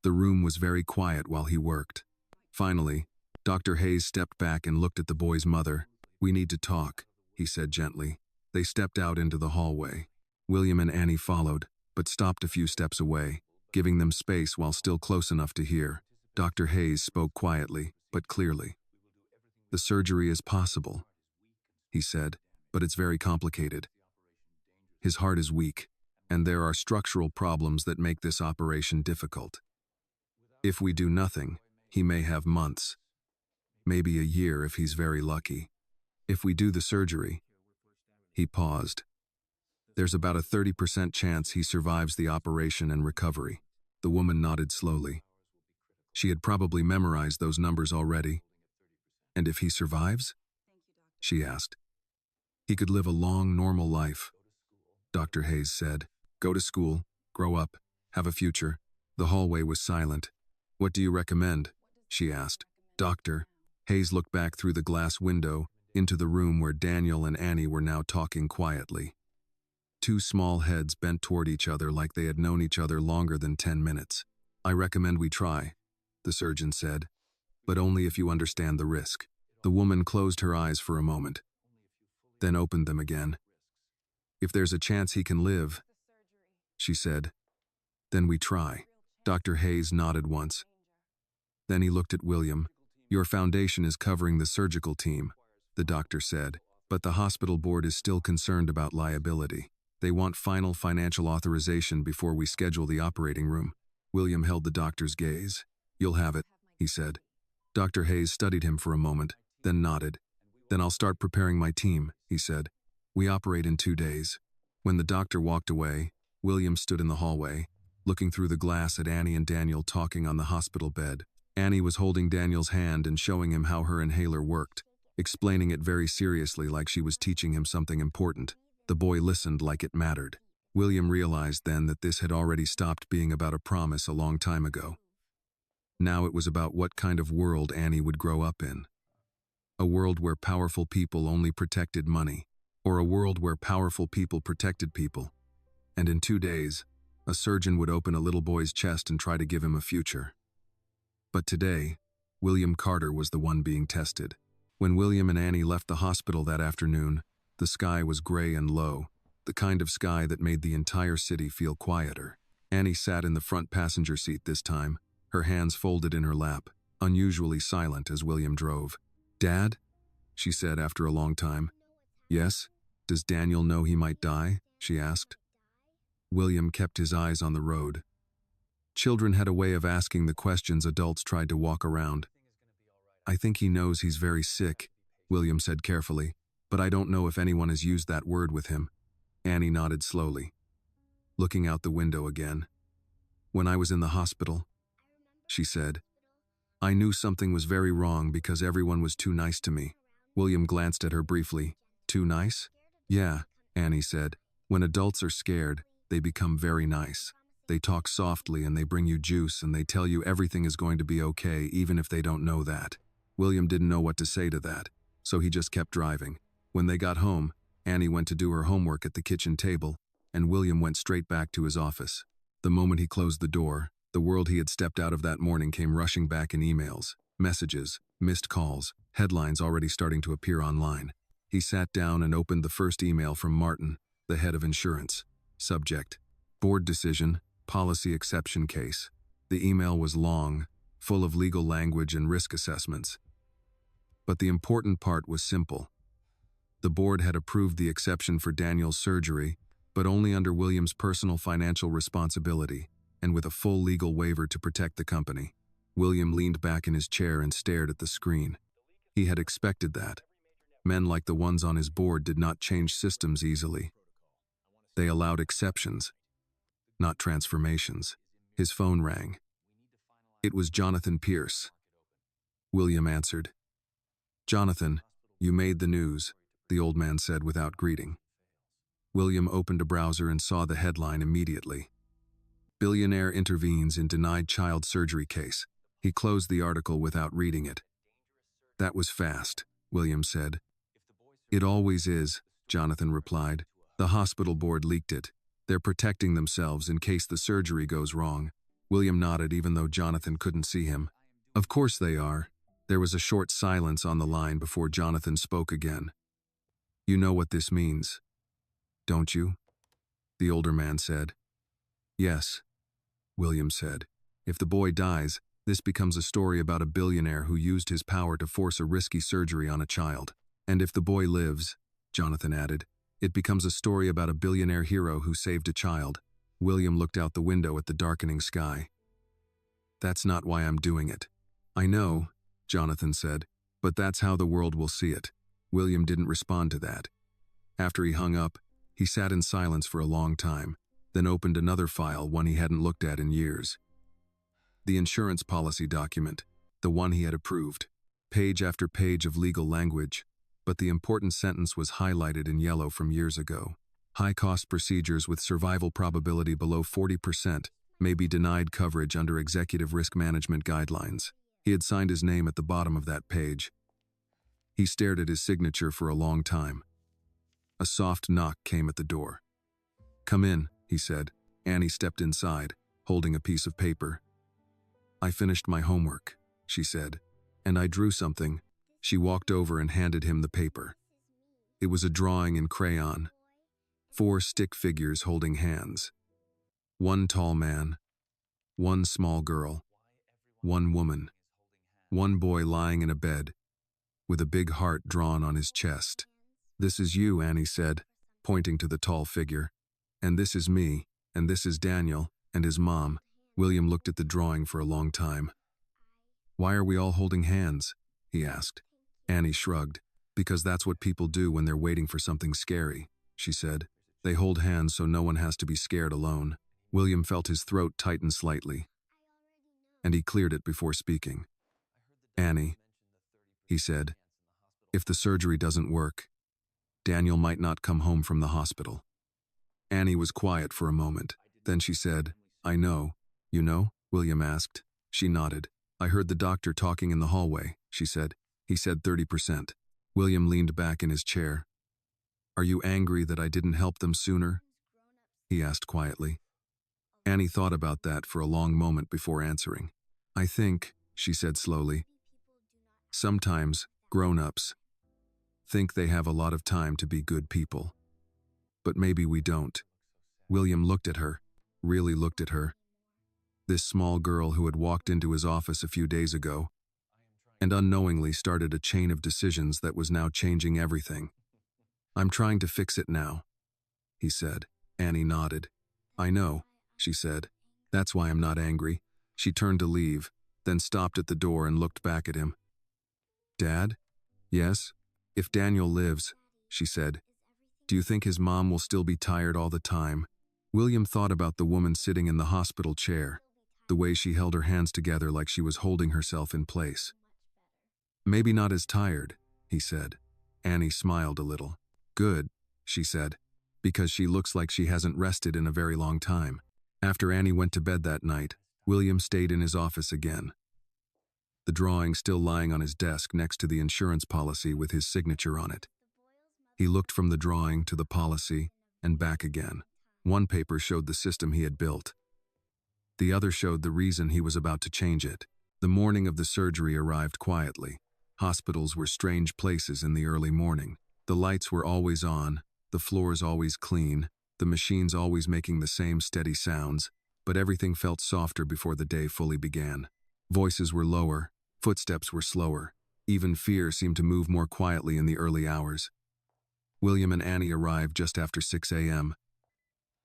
The room was very quiet while he worked. Finally, Dr. Hayes stepped back and looked at the boy's mother. We need to talk, he said gently. They stepped out into the hallway. William and Annie followed, but stopped a few steps away, giving them space while still close enough to hear. Dr. Hayes spoke quietly, but clearly. The surgery is possible, he said, but it's very complicated. His heart is weak, and there are structural problems that make this operation difficult. If we do nothing, he may have months, maybe a year if he's very lucky. If we do the surgery, he paused. There's about a 30% chance he survives the operation and recovery. The woman nodded slowly. She had probably memorized those numbers already. And if he survives? She asked. He could live a long, normal life, Dr. Hayes said. Go to school, grow up, have a future. The hallway was silent. What do you recommend? She asked. Doctor. Hayes looked back through the glass window into the room where Daniel and Annie were now talking quietly. Two small heads bent toward each other like they had known each other longer than 10 minutes. I recommend we try, the surgeon said, but only if you understand the risk. The woman closed her eyes for a moment, then opened them again. If there's a chance he can live, she said, then we try. Dr. Hayes nodded once. Then he looked at William. Your foundation is covering the surgical team, the doctor said, but the hospital board is still concerned about liability. They want final financial authorization before we schedule the operating room. William held the doctor's gaze. You'll have it, he said. Dr. Hayes studied him for a moment, then nodded. Then I'll start preparing my team, he said. We operate in 2 days. When the doctor walked away, William stood in the hallway, looking through the glass at Annie and Daniel talking on the hospital bed. Annie was holding Daniel's hand and showing him how her inhaler worked, explaining it very seriously like she was teaching him something important. The boy listened like it mattered. William realized then that this had already stopped being about a promise a long time ago. Now it was about what kind of world Annie would grow up in. A world where powerful people only protected money, or a world where powerful people protected people. And in 2 days, a surgeon would open a little boy's chest and try to give him a future. But today, William Carter was the one being tested. When William and Annie left the hospital that afternoon, the sky was gray and low, the kind of sky that made the entire city feel quieter. Annie sat in the front passenger seat this time, her hands folded in her lap, unusually silent as William drove. "Dad?" she said after a long time. "Yes? Does Daniel know he might die?" she asked. William kept his eyes on the road. Children had a way of asking the questions adults tried to walk around. "I think he knows he's very sick," William said carefully, "but I don't know if anyone has used that word with him." Annie nodded slowly, looking out the window again. "When I was in the hospital," she said, "I knew something was very wrong because everyone was too nice to me." William glanced at her briefly. "Too nice?" "Yeah," Annie said. "When adults are scared, they become very nice. They talk softly and they bring you juice and they tell you everything is going to be okay even if they don't know that." William didn't know what to say to that, so he just kept driving. When they got home, Annie went to do her homework at the kitchen table, and William went straight back to his office. The moment he closed the door, the world he had stepped out of that morning came rushing back in emails, messages, missed calls, headlines already starting to appear online. He sat down and opened the first email from Martin, the head of insurance. Subject: Board Decision, Policy Exception Case. The email was long, full of legal language and risk assessments. But the important part was simple. The board had approved the exception for Daniel's surgery, but only under William's personal financial responsibility, and with a full legal waiver to protect the company. William leaned back in his chair and stared at the screen. He had expected that. Men like the ones on his board did not change systems easily. They allowed exceptions, not transformations. His phone rang. It was Jonathan Pierce. William answered. "Jonathan, you made the news," the old man said without greeting. William opened a browser and saw the headline immediately. "Billionaire intervenes in denied child surgery case." He closed the article without reading it. "That was fast," William said. "It always is," Jonathan replied. "The hospital board leaked it. They're protecting themselves in case the surgery goes wrong." William nodded even though Jonathan couldn't see him. "Of course they are." There was a short silence on the line before Jonathan spoke again. "You know what this means, don't you?" the older man said. "Yes," William said. "If the boy dies, this becomes a story about a billionaire who used his power to force a risky surgery on a child. And if the boy lives," Jonathan added, "it becomes a story about a billionaire hero who saved a child." William looked out the window at the darkening sky. "That's not why I'm doing it." "I know," Jonathan said, "but that's how the world will see it." William didn't respond to that. After he hung up, he sat in silence for a long time, then opened another file, one he hadn't looked at in years. The insurance policy document, the one he had approved. Page after page of legal language, but the important sentence was highlighted in yellow from years ago. High-cost procedures with survival probability below 40% may be denied coverage under executive risk management guidelines. He had signed his name at the bottom of that page. He stared at his signature for a long time. A soft knock came at the door. "Come in," he said. Annie stepped inside, holding a piece of paper. "I finished my homework," she said, "and I drew something." She walked over and handed him the paper. It was a drawing in crayon. 4 stick figures holding hands. 1 tall man, 1 small girl, 1 woman, 1 boy lying in a bed, with a big heart drawn on his chest. "This is you," Annie said, pointing to the tall figure. "And this is me, and this is Daniel, and his mom." William looked at the drawing for a long time. "Why are we all holding hands?" he asked. Annie shrugged. "Because that's what people do when they're waiting for something scary," she said. "They hold hands so no one has to be scared alone." William felt his throat tighten slightly, and he cleared it before speaking. "Annie," he said, "if the surgery doesn't work, Daniel might not come home from the hospital." Annie was quiet for a moment. Then she said, I know. You know? William asked. She nodded. I heard the doctor talking in the hallway, she said. He said 30%. William leaned back in his chair. Are you angry that I didn't help them sooner? He asked quietly. Annie thought about that for a long moment before answering. I think, she said slowly, sometimes grown-ups think they have a lot of time to be good people. But maybe we don't. William looked at her, really looked at her. This small girl who had walked into his office a few days ago and unknowingly started a chain of decisions that was now changing everything. I'm trying to fix it now, he said. Annie nodded. I know, she said. That's why I'm not angry. She turned to leave, then stopped at the door and looked back at him. Dad? Yes? If Daniel lives, she said, do you think his mom will still be tired all the time? William thought about the woman sitting in the hospital chair, the way she held her hands together like she was holding herself in place. Maybe not as tired, he said. Annie smiled a little. Good, she said, because she looks like she hasn't rested in a very long time. After Annie went to bed that night, William stayed in his office again. The drawing still lying on his desk next to the insurance policy with his signature on it. He looked from the drawing to the policy and back again. One paper showed the system he had built. The other showed the reason he was about to change it. The morning of the surgery arrived quietly. Hospitals were strange places in the early morning. The lights were always on, the floors always clean, the machines always making the same steady sounds, but everything felt softer before the day fully began. Voices were lower, footsteps were slower. Even fear seemed to move more quietly in the early hours. William and Annie arrived just after 6 a.m.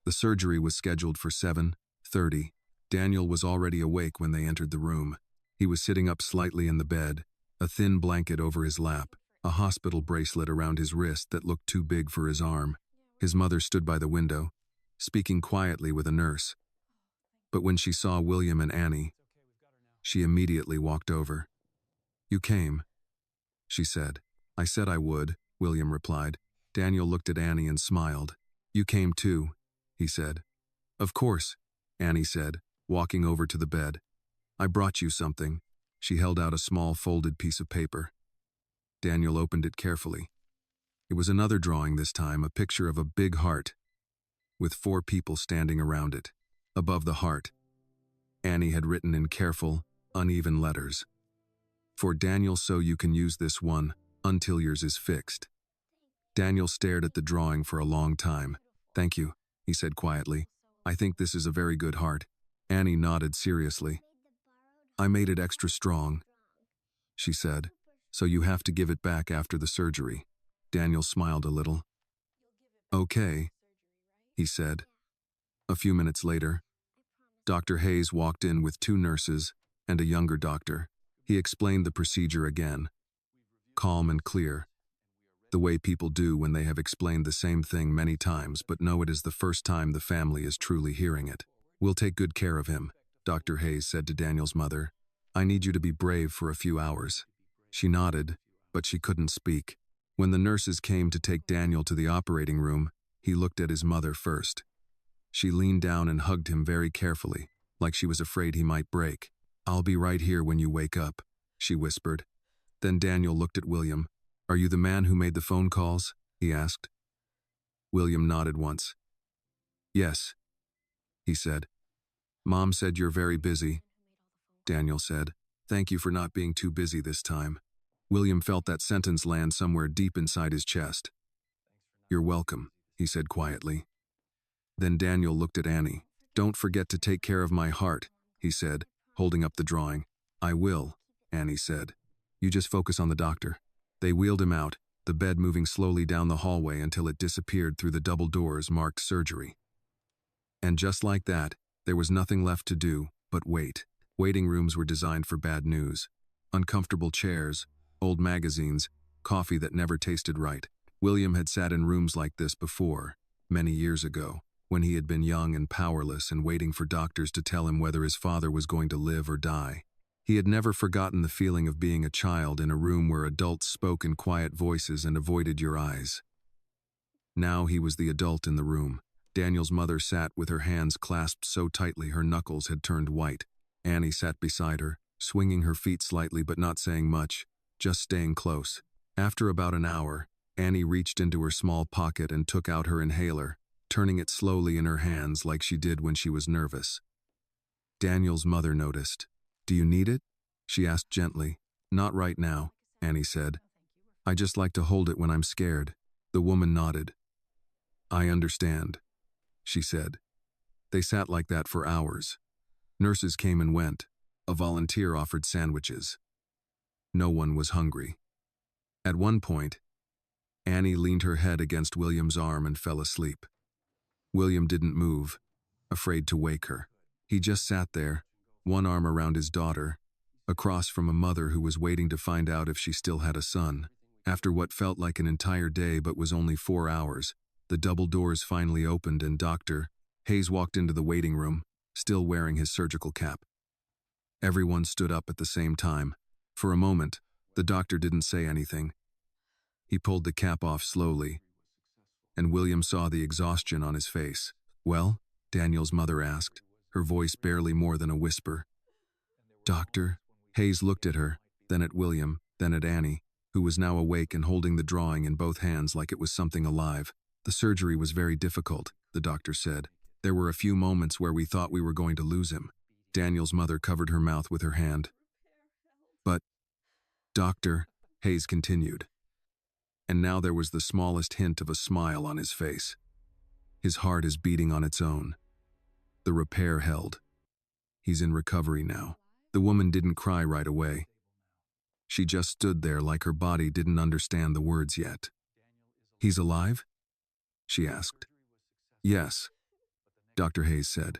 The surgery was scheduled for 7:30. Daniel was already awake when they entered the room. He was sitting up slightly in the bed, a thin blanket over his lap, a hospital bracelet around his wrist that looked too big for his arm. His mother stood by the window, speaking quietly with a nurse. But when she saw William and Annie, she immediately walked over. You came, she said. I said I would, William replied. Daniel looked at Annie and smiled. You came too, he said. Of course, Annie said, walking over to the bed. I brought you something. She held out a small folded piece of paper. Daniel opened it carefully. It was another drawing this time, a picture of a big heart, with 4 people standing around it. Above the heart, Annie had written in careful, uneven letters. For Daniel, so you can use this one until yours is fixed. Daniel stared at the drawing for a long time. Thank you, he said quietly. I think this is a very good heart. Annie nodded seriously. I made it extra strong, she said, so you have to give it back after the surgery. Daniel smiled a little. Okay, he said. A few minutes later, Dr. Hayes walked in with 2 nurses and a younger doctor. He explained the procedure again, calm and clear, the way people do when they have explained the same thing many times but know it is the first time the family is truly hearing it. We'll take good care of him, Dr. Hayes said to Daniel's mother. I need you to be brave for a few hours. She nodded, but she couldn't speak. When the nurses came to take Daniel to the operating room, he looked at his mother first. She leaned down and hugged him very carefully, like she was afraid he might break. I'll be right here when you wake up, she whispered. Then Daniel looked at William. Are you the man who made the phone calls? He asked. William nodded once. Yes, he said. Mom said you're very busy. Daniel said, thank you for not being too busy this time. William felt that sentence land somewhere deep inside his chest. You're welcome, he said quietly. Then Daniel looked at Annie. Don't forget to take care of my heart, he said, holding up the drawing. I will, Annie said. You just focus on the doctor. They wheeled him out, the bed moving slowly down the hallway until it disappeared through the double doors marked surgery. And just like that, there was nothing left to do but wait. Waiting rooms were designed for bad news. Uncomfortable chairs, old magazines, coffee that never tasted right. William had sat in rooms like this before, many years ago, when he had been young and powerless and waiting for doctors to tell him whether his father was going to live or die. He had never forgotten the feeling of being a child in a room where adults spoke in quiet voices and avoided your eyes. Now he was the adult in the room. Daniel's mother sat with her hands clasped so tightly her knuckles had turned white. Annie sat beside her, swinging her feet slightly but not saying much, just staying close. After about an hour, Annie reached into her small pocket and took out her inhaler, turning it slowly in her hands like she did when she was nervous. Daniel's mother noticed. "Do you need it?" she asked gently. "Not right now," Annie said. "I just like to hold it when I'm scared." The woman nodded. "I understand," she said. They sat like that for hours. Nurses came and went. A volunteer offered sandwiches. No one was hungry. At one point, Annie leaned her head against William's arm and fell asleep. William didn't move, afraid to wake her. He just sat there, one arm around his daughter, across from a mother who was waiting to find out if she still had a son. After what felt like an entire day but was only 4 hours, the double doors finally opened and Dr. Hayes walked into the waiting room, still wearing his surgical cap. Everyone stood up at the same time. For a moment, the doctor didn't say anything. He pulled the cap off slowly, and William saw the exhaustion on his face. "Well?" Daniel's mother asked, her voice barely more than a whisper. "Doctor?" Hayes looked at her, then at William, then at Annie, who was now awake and holding the drawing in both hands like it was something alive. "The surgery was very difficult," the doctor said. "There were a few moments where we thought we were going to lose him." Daniel's mother covered her mouth with her hand. "But, Doctor," Hayes continued. And now there was the smallest hint of a smile on his face. "His heart is beating on its own. The repair held. He's in recovery now." The woman didn't cry right away. She just stood there like her body didn't understand the words yet. "He's alive?" she asked. "Yes," Dr. Hayes said.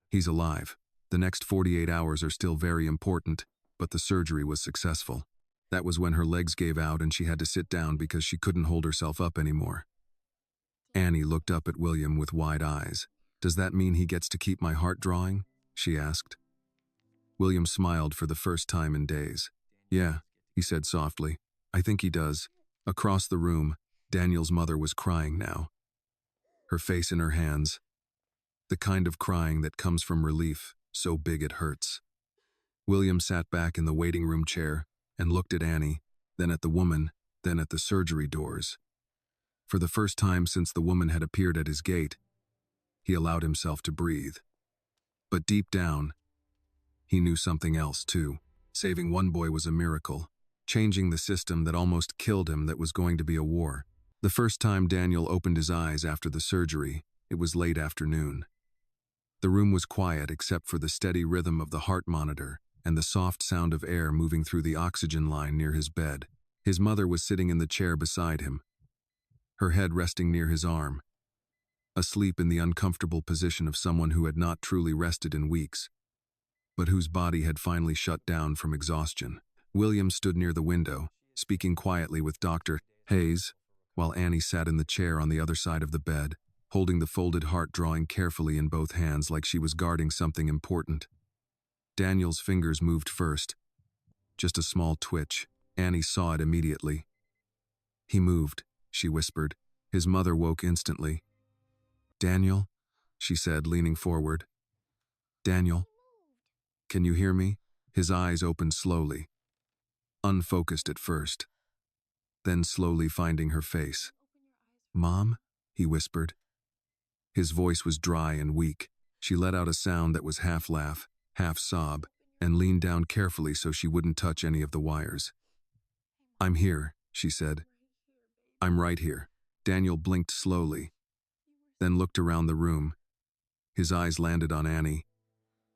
"He's alive. The next 48 hours are still very important, but the surgery was successful." That was when her legs gave out and she had to sit down because she couldn't hold herself up anymore. Annie looked up at William with wide eyes. "Does that mean he gets to keep my heart drawing?" she asked. William smiled for the first time in days. "Yeah," he said softly. "I think he does." Across the room, Daniel's mother was crying now. Her face in her hands. The kind of crying that comes from relief, so big it hurts. William sat back in the waiting room chair and looked at Annie, then at the woman, then at the surgery doors. For the first time since the woman had appeared at his gate, he allowed himself to breathe. But deep down, he knew something else too. Saving one boy was a miracle. Changing the system that almost killed him that was going to be a war. The first time Daniel opened his eyes after the surgery, it was late afternoon. The room was quiet except for the steady rhythm of the heart monitor and the soft sound of air moving through the oxygen line near his bed. His mother was sitting in the chair beside him, her head resting near his arm, asleep in the uncomfortable position of someone who had not truly rested in weeks, but whose body had finally shut down from exhaustion. William stood near the window, speaking quietly with Dr. Hayes, while Annie sat in the chair on the other side of the bed, holding the folded heart drawing carefully in both hands like she was guarding something important. Daniel's fingers moved first. Just a small twitch. Annie saw it immediately. "He moved," she whispered. His mother woke instantly. "Daniel," she said, leaning forward. "Daniel, can you hear me?" His eyes opened slowly, unfocused at first, then slowly finding her face. "Mom?" he whispered. His voice was dry and weak. She let out a sound that was half laugh, half sob, and leaned down carefully so she wouldn't touch any of the wires. "I'm here," she said. "I'm right here." Daniel blinked slowly, then looked around the room. His eyes landed on Annie.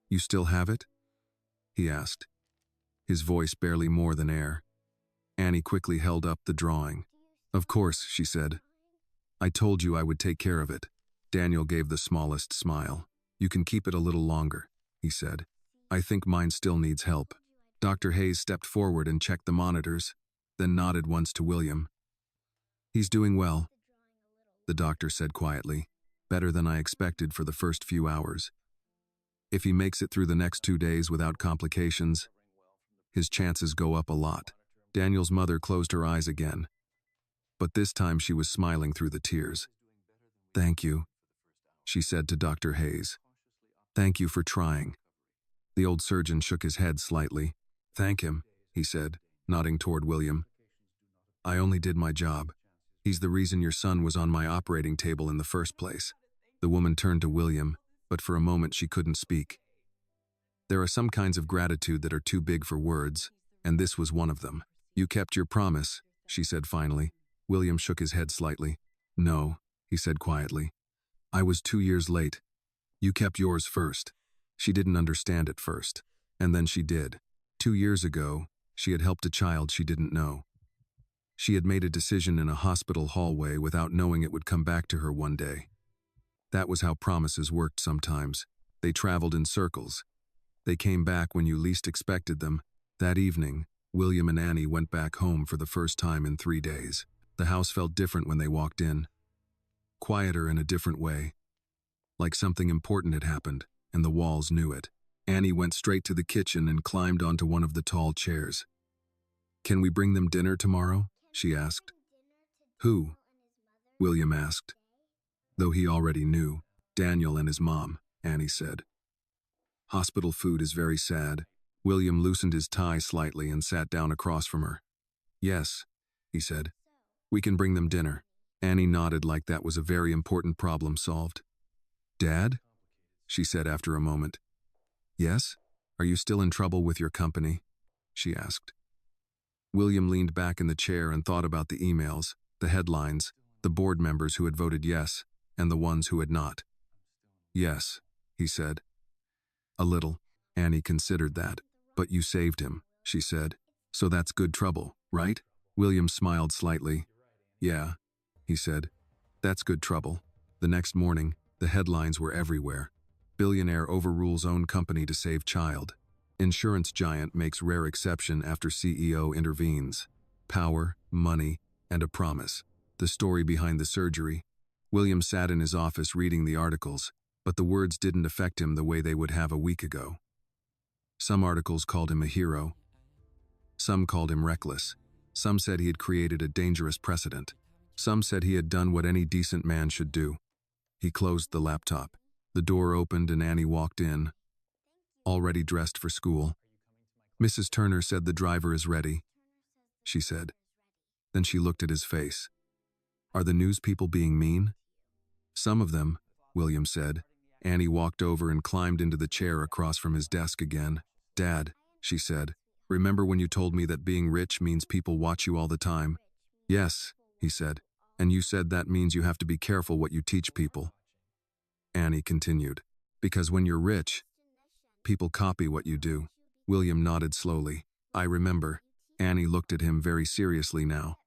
"You still have it?" he asked, his voice barely more than air. Annie quickly held up the drawing. "Of course," she said. "I told you I would take care of it." Daniel gave the smallest smile. "You can keep it a little longer," he said. "I think mine still needs help." Dr. Hayes stepped forward and checked the monitors, then nodded once to William. "He's doing well," the doctor said quietly. "Better than I expected for the first few hours. If he makes it through the next 2 days without complications, his chances go up a lot." Daniel's mother closed her eyes again, but this time she was smiling through the tears. "Thank you," she said to Dr. Hayes. "Thank you for trying." The old surgeon shook his head slightly. "Thank him," he said, nodding toward William. "I only did my job. He's the reason your son was on my operating table in the first place." The woman turned to William, but for a moment she couldn't speak. There are some kinds of gratitude that are too big for words, and this was one of them. "You kept your promise," she said finally. William shook his head slightly. "No," he said quietly. "I was 2 years late. You kept yours first." She didn't understand at first, and then she did. 2 years ago, she had helped a child she didn't know. She had made a decision in a hospital hallway without knowing it would come back to her one day. That was how promises worked sometimes. They traveled in circles. They came back when you least expected them. That evening, William and Annie went back home for the first time in 3 days. The house felt different when they walked in. Quieter in a different way. Like something important had happened, and the walls knew it. Annie went straight to the kitchen and climbed onto one of the tall chairs. "Can we bring them dinner tomorrow?" she asked. "Who?" William asked. Though he already knew, "Daniel and his mom," Annie said. "Hospital food is very sad." William loosened his tie slightly and sat down across from her. "Yes," he said. "We can bring them dinner." Annie nodded like that was a very important problem solved. "Dad?" she said after a moment. "Yes? Are you still in trouble with your company?" she asked. William leaned back in the chair and thought about the emails, the headlines, the board members who had voted yes, and the ones who had not. "Yes," he said. "A little." Annie considered that. "But you saved him," she said. "So that's good trouble, right?" William smiled slightly. "Yeah," he said. "That's good trouble." The next morning, the headlines were everywhere. Billionaire overrules own company to save child. Insurance giant makes rare exception after CEO intervenes. Power, money, and a promise. The story behind the surgery. William sat in his office reading the articles, but the words didn't affect him the way they would have a week ago. Some articles called him a hero. Some called him reckless. Some said he had created a dangerous precedent. Some said he had done what any decent man should do. He closed the laptop. The door opened and Annie walked in, already dressed for school. "Mrs. Turner said the driver is ready," she said. Then she looked at his face. "Are the news people being mean?" "Some of them," William said. Annie walked over and climbed into the chair across from his desk again. "Dad," she said, "remember when you told me that being rich means people watch you all the time?" "Yes," he said. "And you said that means you have to be careful what you teach people." Annie continued. "Because when you're rich, people copy what you do." William nodded slowly. "I remember." Annie looked at him very seriously now.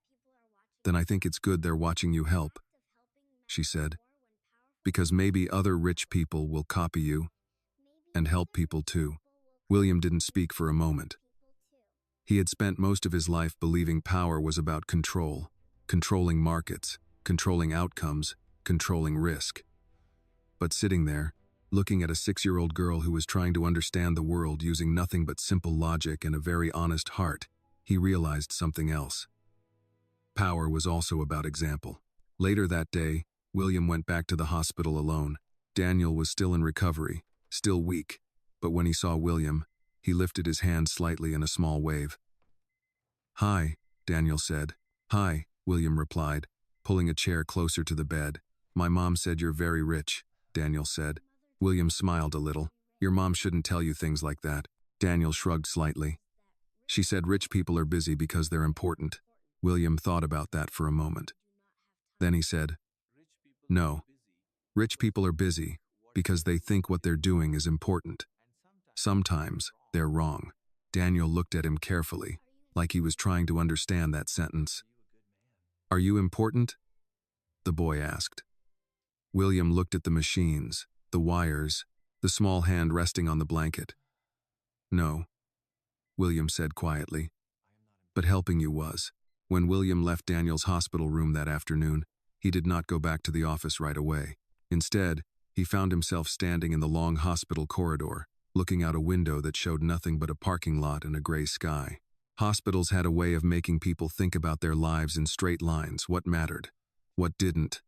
"Then I think it's good they're watching you help," she said. "Because maybe other rich people will copy you and help people too." William didn't speak for a moment. He had spent most of his life believing power was about control, controlling markets, controlling outcomes, controlling risk. But sitting there, looking at a 6-year-old girl who was trying to understand the world using nothing but simple logic and a very honest heart, he realized something else. Power was also about example. Later that day, William went back to the hospital alone. Daniel was still in recovery, still weak, but when he saw William, he lifted his hand slightly in a small wave. "Hi," Daniel said. "Hi," William replied, pulling a chair closer to the bed. "My mom said you're very rich," Daniel said. William smiled a little. "Your mom shouldn't tell you things like that." Daniel shrugged slightly. "She said rich people are busy because they're important." William thought about that for a moment. Then he said, "No, rich people are busy because they think what they're doing is important. Sometimes they're wrong." Daniel looked at him carefully, like he was trying to understand that sentence. "Are you important?" the boy asked. William looked at the machines, the wires, the small hand resting on the blanket. "No," William said quietly. "But helping you was." When William left Daniel's hospital room that afternoon, he did not go back to the office right away. Instead, he found himself standing in the long hospital corridor, looking out a window that showed nothing but a parking lot and a gray sky. Hospitals had a way of making people think about their lives in straight lines, what mattered, what didn't.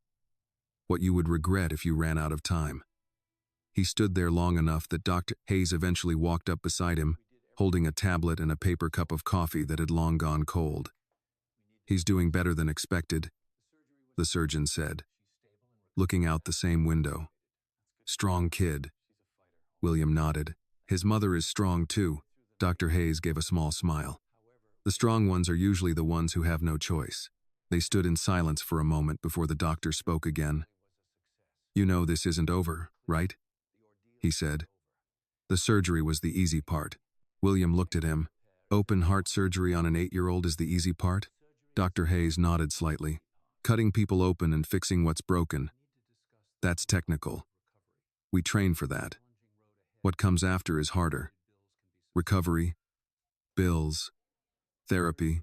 What you would regret if you ran out of time. He stood there long enough that Dr. Hayes eventually walked up beside him, holding a tablet and a paper cup of coffee that had long gone cold. "He's doing better than expected," the surgeon said, looking out the same window. "Strong kid." William nodded. "His mother is strong too." Dr. Hayes gave a small smile. "The strong ones are usually the ones who have no choice." They stood in silence for a moment before the doctor spoke again. "You know this isn't over, right?" he said. "The surgery was the easy part." William looked at him. "Open heart surgery on an 8-year-old is the easy part?" Dr. Hayes nodded slightly. "Cutting people open and fixing what's broken. That's technical. We train for that. What comes after is harder. Recovery, bills, therapy,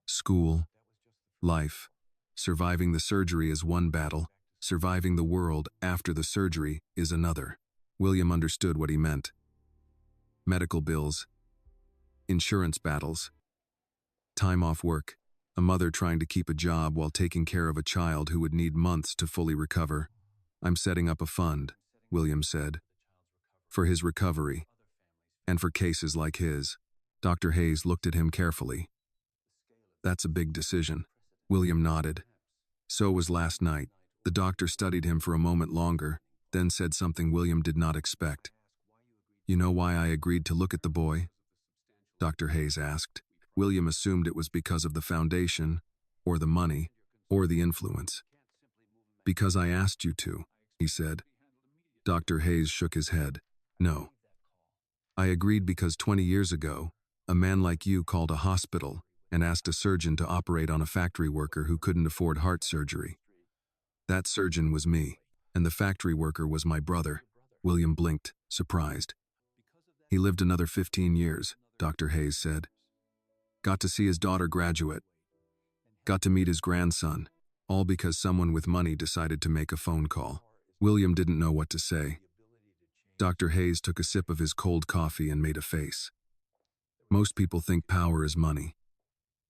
school, life. Surviving the surgery is one battle. Surviving the world after the surgery is another." William understood what he meant. Medical bills, insurance battles, time off work, a mother trying to keep a job while taking care of a child who would need months to fully recover. "I'm setting up a fund," William said, "for his recovery, and for cases like his." Dr. Hayes looked at him carefully. "That's a big decision." William nodded. "So was last night." The doctor studied him for a moment longer, then said something William did not expect. "You know why I agreed to look at the boy?" Dr. Hayes asked. William assumed it was because of the foundation, or the money, or the influence. "Because I asked you to," he said. Dr. Hayes shook his head. "No. I agreed because 20 years ago, a man like you called a hospital and asked a surgeon to operate on a factory worker who couldn't afford heart surgery. That surgeon was me, and the factory worker was my brother." William blinked, surprised. "He lived another 15 years, Dr. Hayes said. Got to see his daughter graduate. Got to meet his grandson, all because someone with money decided to make a phone call." William didn't know what to say. Dr. Hayes took a sip of his cold coffee and made a face. "Most people think power is money,"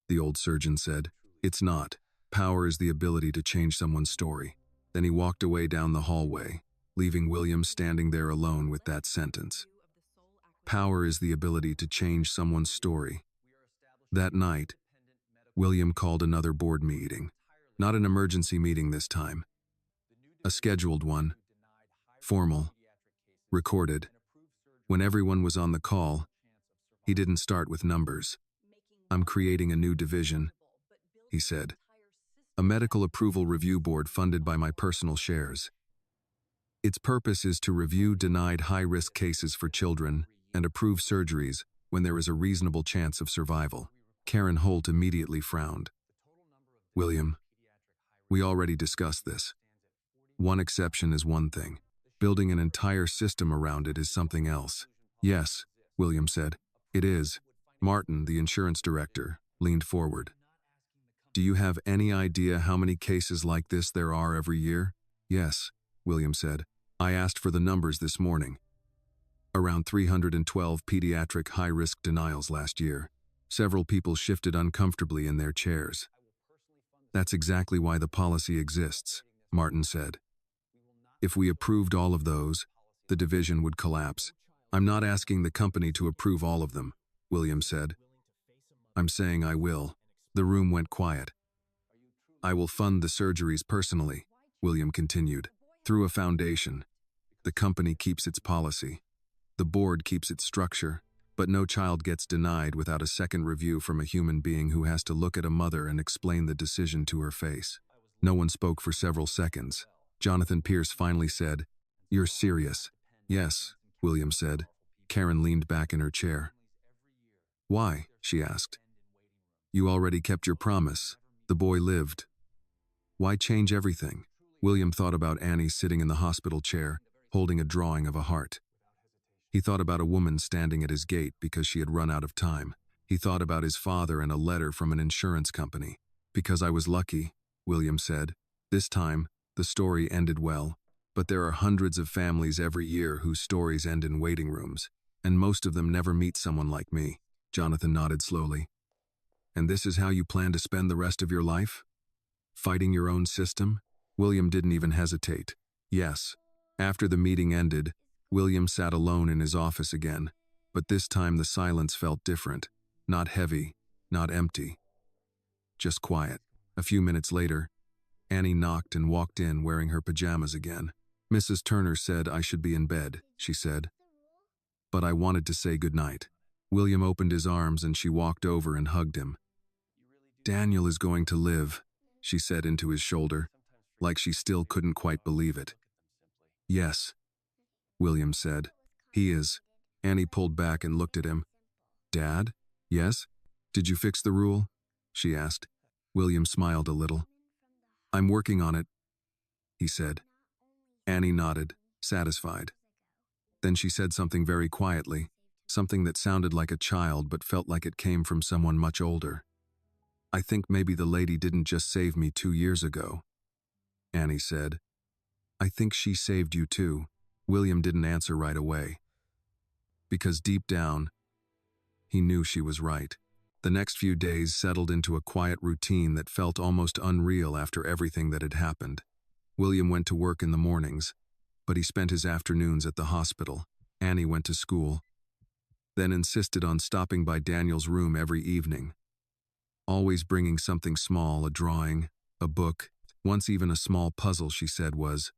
the old surgeon said. "It's not. Power is the ability to change someone's story." Then he walked away down the hallway, leaving William standing there alone with that sentence. Power is the ability to change someone's story. That night, William called another board meeting. Not an emergency meeting this time. A scheduled one. Formal. Recorded. When everyone was on the call, he didn't start with numbers. "I'm creating a new division," he said. "A medical approval review board funded by my personal shares. Its purpose is to review denied high-risk cases for children and approve surgeries when there is a reasonable chance of survival." Karen Holt immediately frowned. "William, we already discussed this. One exception is one thing. Building an entire system around it is something else." "Yes," William said. "It is." Martin, the insurance director, leaned forward. "Do you have any idea how many cases like this there are every year?" "Yes," William said. "I asked for the numbers this morning. Around 312 pediatric high-risk denials last year. Several people shifted uncomfortably in their chairs." "That's exactly why the policy exists," Martin said. "If we approved all of those, the division would collapse." "I'm not asking the company to approve all of them," William said. "I'm saying I will." The room went quiet. "I will fund the surgeries personally," William continued, "through a foundation. The company keeps its policy. The board keeps its structure, but no child gets denied without a second review from a human being who has to look at a mother and explain the decision to her face." No one spoke for several seconds. Jonathan Pierce finally said, "You're serious?" "Yes," William said. Karen leaned back in her chair. "Why?" she asked. "You already kept your promise. The boy lived. Why change everything?" William thought about Annie sitting in the hospital chair, holding a drawing of a heart. He thought about a woman standing at his gate because she had run out of time. He thought about his father and a letter from an insurance company. "Because I was lucky," William said. "This time, the story ended well. But there are hundreds of families every year whose stories end in waiting rooms, and most of them never meet someone like me." Jonathan nodded slowly. "And this is how you plan to spend the rest of your life? Fighting your own system?" William didn't even hesitate. Yes. After the meeting ended, William sat alone in his office again, but this time the silence felt different. Not heavy, not empty. Just quiet. A few minutes later, Annie knocked and walked in wearing her pajamas again. Mrs. Turner said I should be in bed, she said. But I wanted to say goodnight. William opened his arms and she walked over and hugged him. Daniel is going to live, she said into his shoulder, like she still couldn't quite believe it. Yes, William said. He is. Annie pulled back and looked at him. Dad? Yes? Did you fix the rule? She asked. William smiled a little. I'm working on it, he said. Annie nodded, satisfied. Then she said something very quietly, something that sounded like a child but felt like it came from someone much older. I think maybe the lady didn't just save me 2 years ago, Annie said. I think she saved you too. William didn't answer right away. Because deep down, he knew she was right. The next few days settled into a quiet routine that felt almost unreal after everything that had happened. William went to work in the mornings, but he spent his afternoons at the hospital. Annie went to school, then insisted on stopping by Daniel's room every evening, always bringing something small, a drawing, a book, once even a small puzzle she said was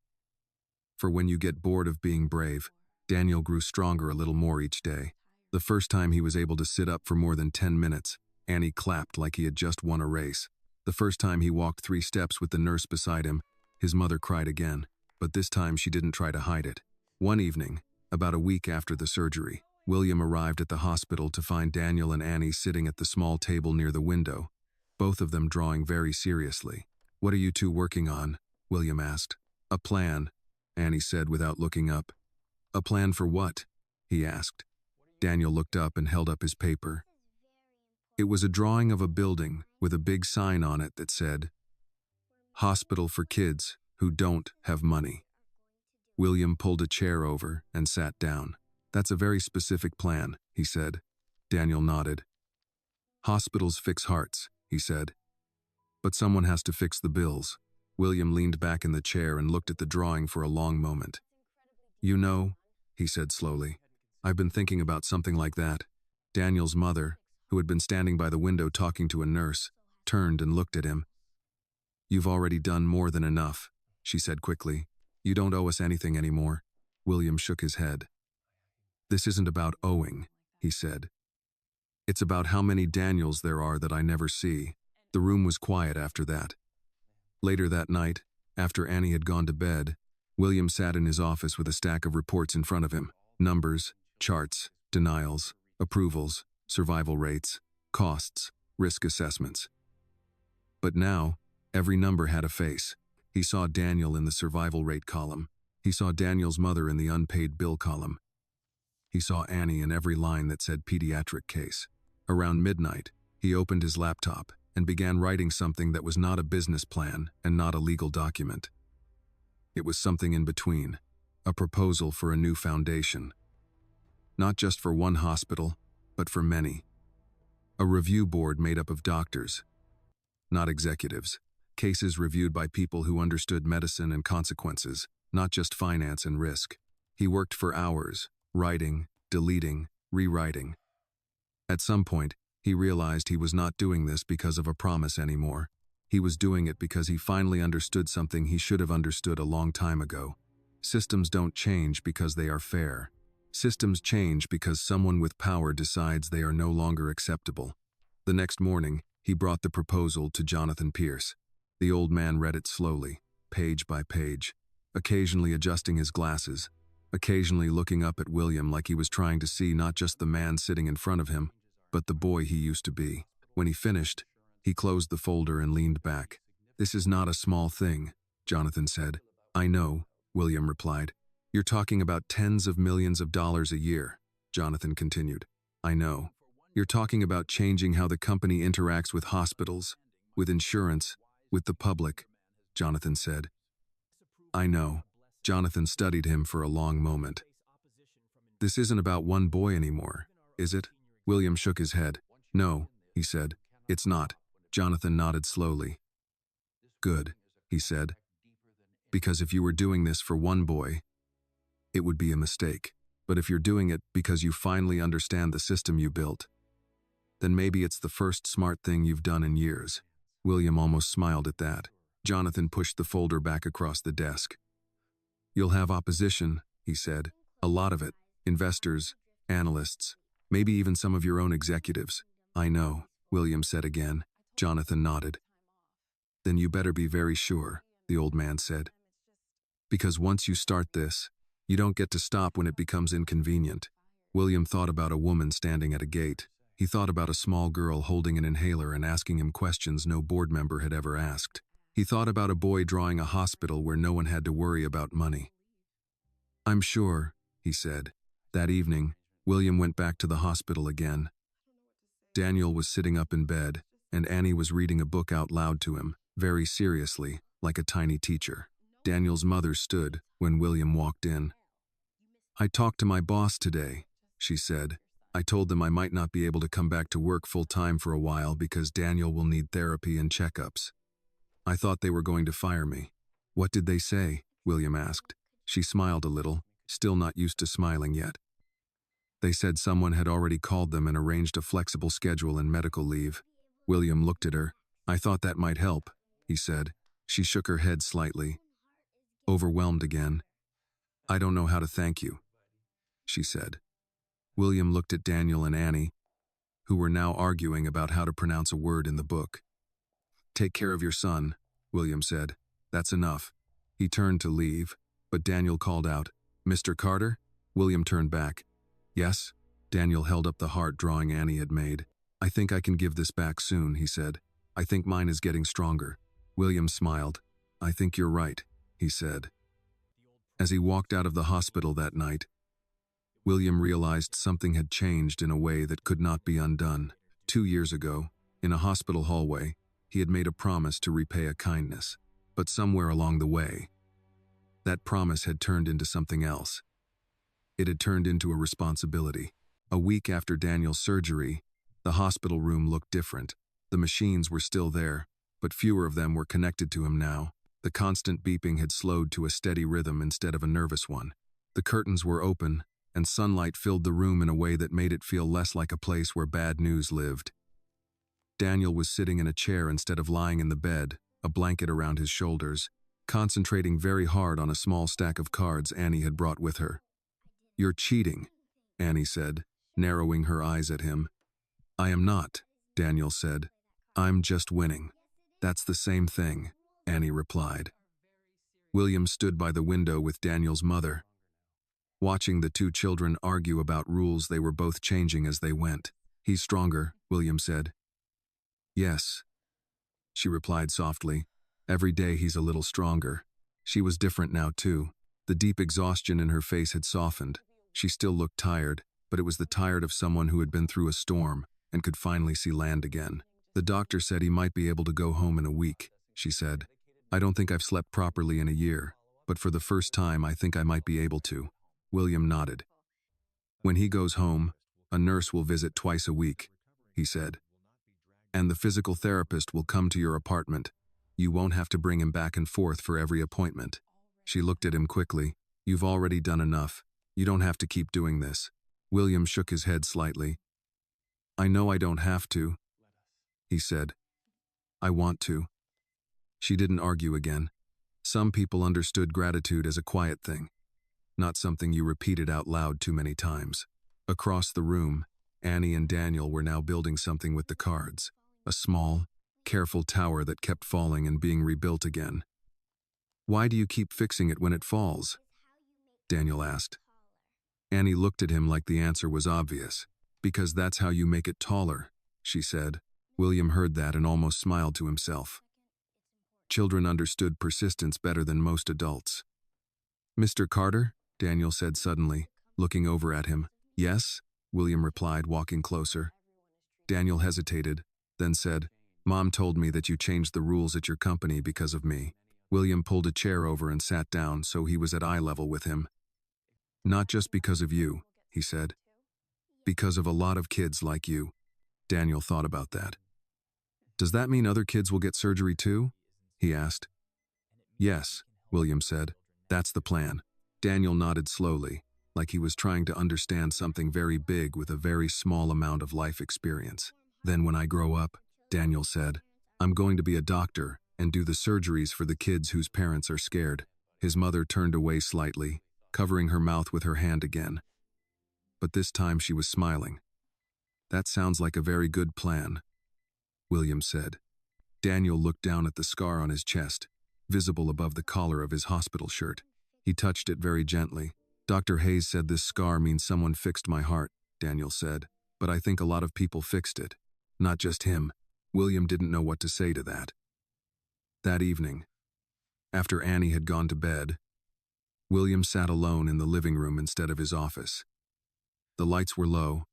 for when you get bored of being brave. Daniel grew stronger a little more each day. The first time he was able to sit up for more than 10 minutes, Annie clapped like he had just won a race. The first time he walked 3 steps with the nurse beside him, his mother cried again, but this time she didn't try to hide it. One evening, about a week after the surgery, William arrived at the hospital to find Daniel and Annie sitting at the small table near the window, both of them drawing very seriously. What are you two working on? William asked. A plan, Annie said without looking up. A plan for what? He asked. Daniel looked up and held up his paper. It was a drawing of a building with a big sign on it that said, Hospital for Kids Who Don't Have Money. William pulled a chair over and sat down. That's a very specific plan, he said. Daniel nodded. Hospitals fix hearts, he said. But someone has to fix the bills. William leaned back in the chair and looked at the drawing for a long moment. You know, he said slowly, I've been thinking about something like that. Daniel's mother, who had been standing by the window talking to a nurse, turned and looked at him. You've already done more than enough, she said quickly. You don't owe us anything anymore. William shook his head. This isn't about owing, he said. It's about how many Daniels there are that I never see. The room was quiet after that. Later that night, after Annie had gone to bed, William sat in his office with a stack of reports in front of him. Numbers, charts, denials, approvals, survival rates, costs, risk assessments. But now, every number had a face. He saw Daniel in the survival rate column. He saw Daniel's mother in the unpaid bill column. He saw Annie in every line that said pediatric case. Around midnight, he opened his laptop and began writing something that was not a business plan and not a legal document. It was something in between, a proposal for a new foundation. Not just for one hospital, but for many. A review board made up of doctors, not executives. Cases reviewed by people who understood medicine and consequences, not just finance and risk. He worked for hours, writing, deleting, rewriting. At some point, he realized he was not doing this because of a promise anymore. He was doing it because he finally understood something he should have understood a long time ago. Systems don't change because they are fair. Systems change because someone with power decides they are no longer acceptable. The next morning, he brought the proposal to Jonathan Pierce. The old man read it slowly, page by page, occasionally adjusting his glasses, occasionally looking up at William like he was trying to see not just the man sitting in front of him, but the boy he used to be. When he finished, he closed the folder and leaned back. This is not a small thing, Jonathan said. I know, William replied. You're talking about tens of millions of dollars a year, Jonathan continued. I know. You're talking about changing how the company interacts with hospitals, with insurance, with the public, Jonathan said. I know. Jonathan studied him for a long moment. This isn't about one boy anymore, is it? William shook his head. No, he said. It's not. Jonathan nodded slowly. Good, he said. Because if you were doing this for one boy, it would be a mistake. But if you're doing it because you finally understand the system you built, then maybe it's the first smart thing you've done in years. William almost smiled at that. Jonathan pushed the folder back across the desk. You'll have opposition, he said. A lot of it. Investors, analysts, maybe even some of your own executives. I know, William said again. Jonathan nodded. Then you better be very sure, the old man said. Because once you start this, you don't get to stop when it becomes inconvenient. William thought about a woman standing at a gate. He thought about a small girl holding an inhaler and asking him questions no board member had ever asked. He thought about a boy drawing a hospital where no one had to worry about money. I'm sure, he said. That evening, William went back to the hospital again. Daniel was sitting up in bed, and Annie was reading a book out loud to him, very seriously, like a tiny teacher. Daniel's mother stood when William walked in. I talked to my boss today, she said. I told them I might not be able to come back to work full-time for a while because Daniel will need therapy and checkups. I thought they were going to fire me. What did they say? William asked. She smiled a little, still not used to smiling yet. They said someone had already called them and arranged a flexible schedule and medical leave. William looked at her. I thought that might help, he said. She shook her head slightly, overwhelmed again. I don't know how to thank you, she said. William looked at Daniel and Annie, who were now arguing about how to pronounce a word in the book. Take care of your son, William said. That's enough. He turned to leave, but Daniel called out, Mr. Carter? William turned back. Yes? Daniel held up the heart drawing Annie had made. I think I can give this back soon, he said. I think mine is getting stronger. William smiled. I think you're right, he said. As he walked out of the hospital that night, William realized something had changed in a way that could not be undone. 2 years ago, in a hospital hallway, he had made a promise to repay a kindness. But somewhere along the way, that promise had turned into something else. It had turned into a responsibility. A week after Daniel's surgery, the hospital room looked different. The machines were still there, but fewer of them were connected to him now. The constant beeping had slowed to a steady rhythm instead of a nervous one. The curtains were open, and sunlight filled the room in a way that made it feel less like a place where bad news lived. Daniel was sitting in a chair instead of lying in the bed, a blanket around his shoulders, concentrating very hard on a small stack of cards Annie had brought with her. You're cheating, Annie said, narrowing her eyes at him. I am not, Daniel said. I'm just winning. That's the same thing, Annie replied. William stood by the window with Daniel's mother, watching the two children argue about rules they were both changing as they went. He's stronger, William said. Yes, she replied softly. Every day he's a little stronger. She was different now too. The deep exhaustion in her face had softened. She still looked tired, but it was the tired of someone who had been through a storm and could finally see land again. The doctor said he might be able to go home in a week, she said. I don't think I've slept properly in a year, but for the first time I think I might be able to. William nodded. When he goes home, a nurse will visit twice a week, he said. And the physical therapist will come to your apartment. You won't have to bring him back and forth for every appointment. She looked at him quickly. You've already done enough. You don't have to keep doing this. William shook his head slightly. I know I don't have to, he said. I want to. She didn't argue again. Some people understood gratitude as a quiet thing, not something you repeated out loud too many times. Across the room, Annie and Daniel were now building something with the cards, a small, careful tower that kept falling and being rebuilt again. Why do you keep fixing it when it falls? Daniel asked. Annie looked at him like the answer was obvious. Because that's how you make it taller, she said. William heard that and almost smiled to himself. Children understood persistence better than most adults. Mr. Carter? Daniel said suddenly, looking over at him. Yes, William replied, walking closer. Daniel hesitated, then said, Mom told me that you changed the rules at your company because of me. William pulled a chair over and sat down so he was at eye level with him. Not just because of you, he said. Because of a lot of kids like you. Daniel thought about that. Does that mean other kids will get surgery too? He asked. Yes, William said. That's the plan. Daniel nodded slowly, like he was trying to understand something very big with a very small amount of life experience. Then when I grow up, Daniel said, I'm going to be a doctor and do the surgeries for the kids whose parents are scared. His mother turned away slightly, covering her mouth with her hand again. But this time she was smiling. That sounds like a very good plan, William said. Daniel looked down at the scar on his chest, visible above the collar of his hospital shirt. He touched it very gently. Dr. Hayes said this scar means someone fixed my heart, Daniel said, but I think a lot of people fixed it. Not just him. William didn't know what to say to that. That evening, after Annie had gone to bed, William sat alone in the living room instead of his office. The lights were low,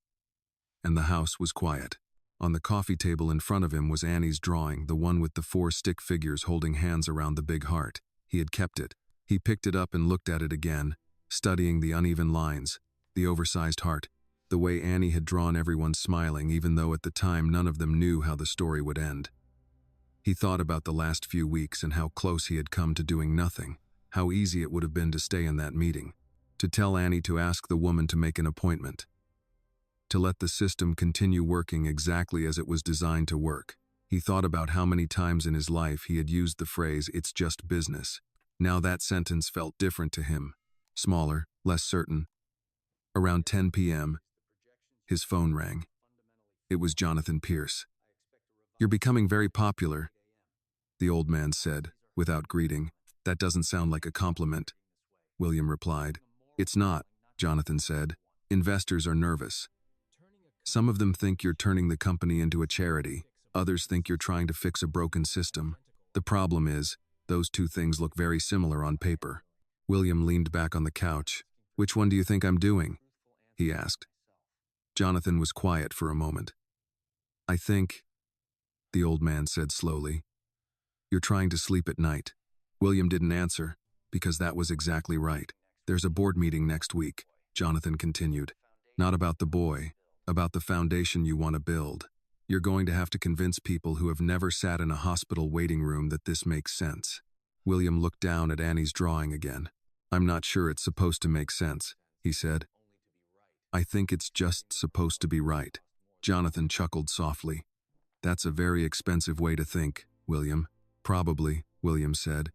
and the house was quiet. On the coffee table in front of him was Annie's drawing, the one with the 4 stick figures holding hands around the big heart. He had kept it. He picked it up and looked at it again, studying the uneven lines, the oversized heart, the way Annie had drawn everyone smiling, even though at the time none of them knew how the story would end. He thought about the last few weeks and how close he had come to doing nothing, how easy it would have been to stay in that meeting, to tell Annie to ask the woman to make an appointment, to let the system continue working exactly as it was designed to work. He thought about how many times in his life he had used the phrase, "It's just business." Now that sentence felt different to him, smaller, less certain. Around 10 p.m., his phone rang. It was Jonathan Pierce. "You're becoming very popular," the old man said, without greeting. "That doesn't sound like a compliment," William replied. "It's not," Jonathan said. "Investors are nervous. Some of them think you're turning the company into a charity. Others think you're trying to fix a broken system. The problem is, those two things look very similar on paper." William leaned back on the couch. "Which one do you think I'm doing?" he asked. Jonathan was quiet for a moment. "I think," the old man said slowly, "you're trying to sleep at night." William didn't answer, because that was exactly right. "There's a board meeting next week," Jonathan continued. "Not about the boy, about the foundation you want to build. You're going to have to convince people who have never sat in a hospital waiting room that this makes sense." William looked down at Annie's drawing again. "I'm not sure it's supposed to make sense," he said. "I think it's just supposed to be right." Jonathan chuckled softly. "That's a very expensive way to think, William." "Probably," William said.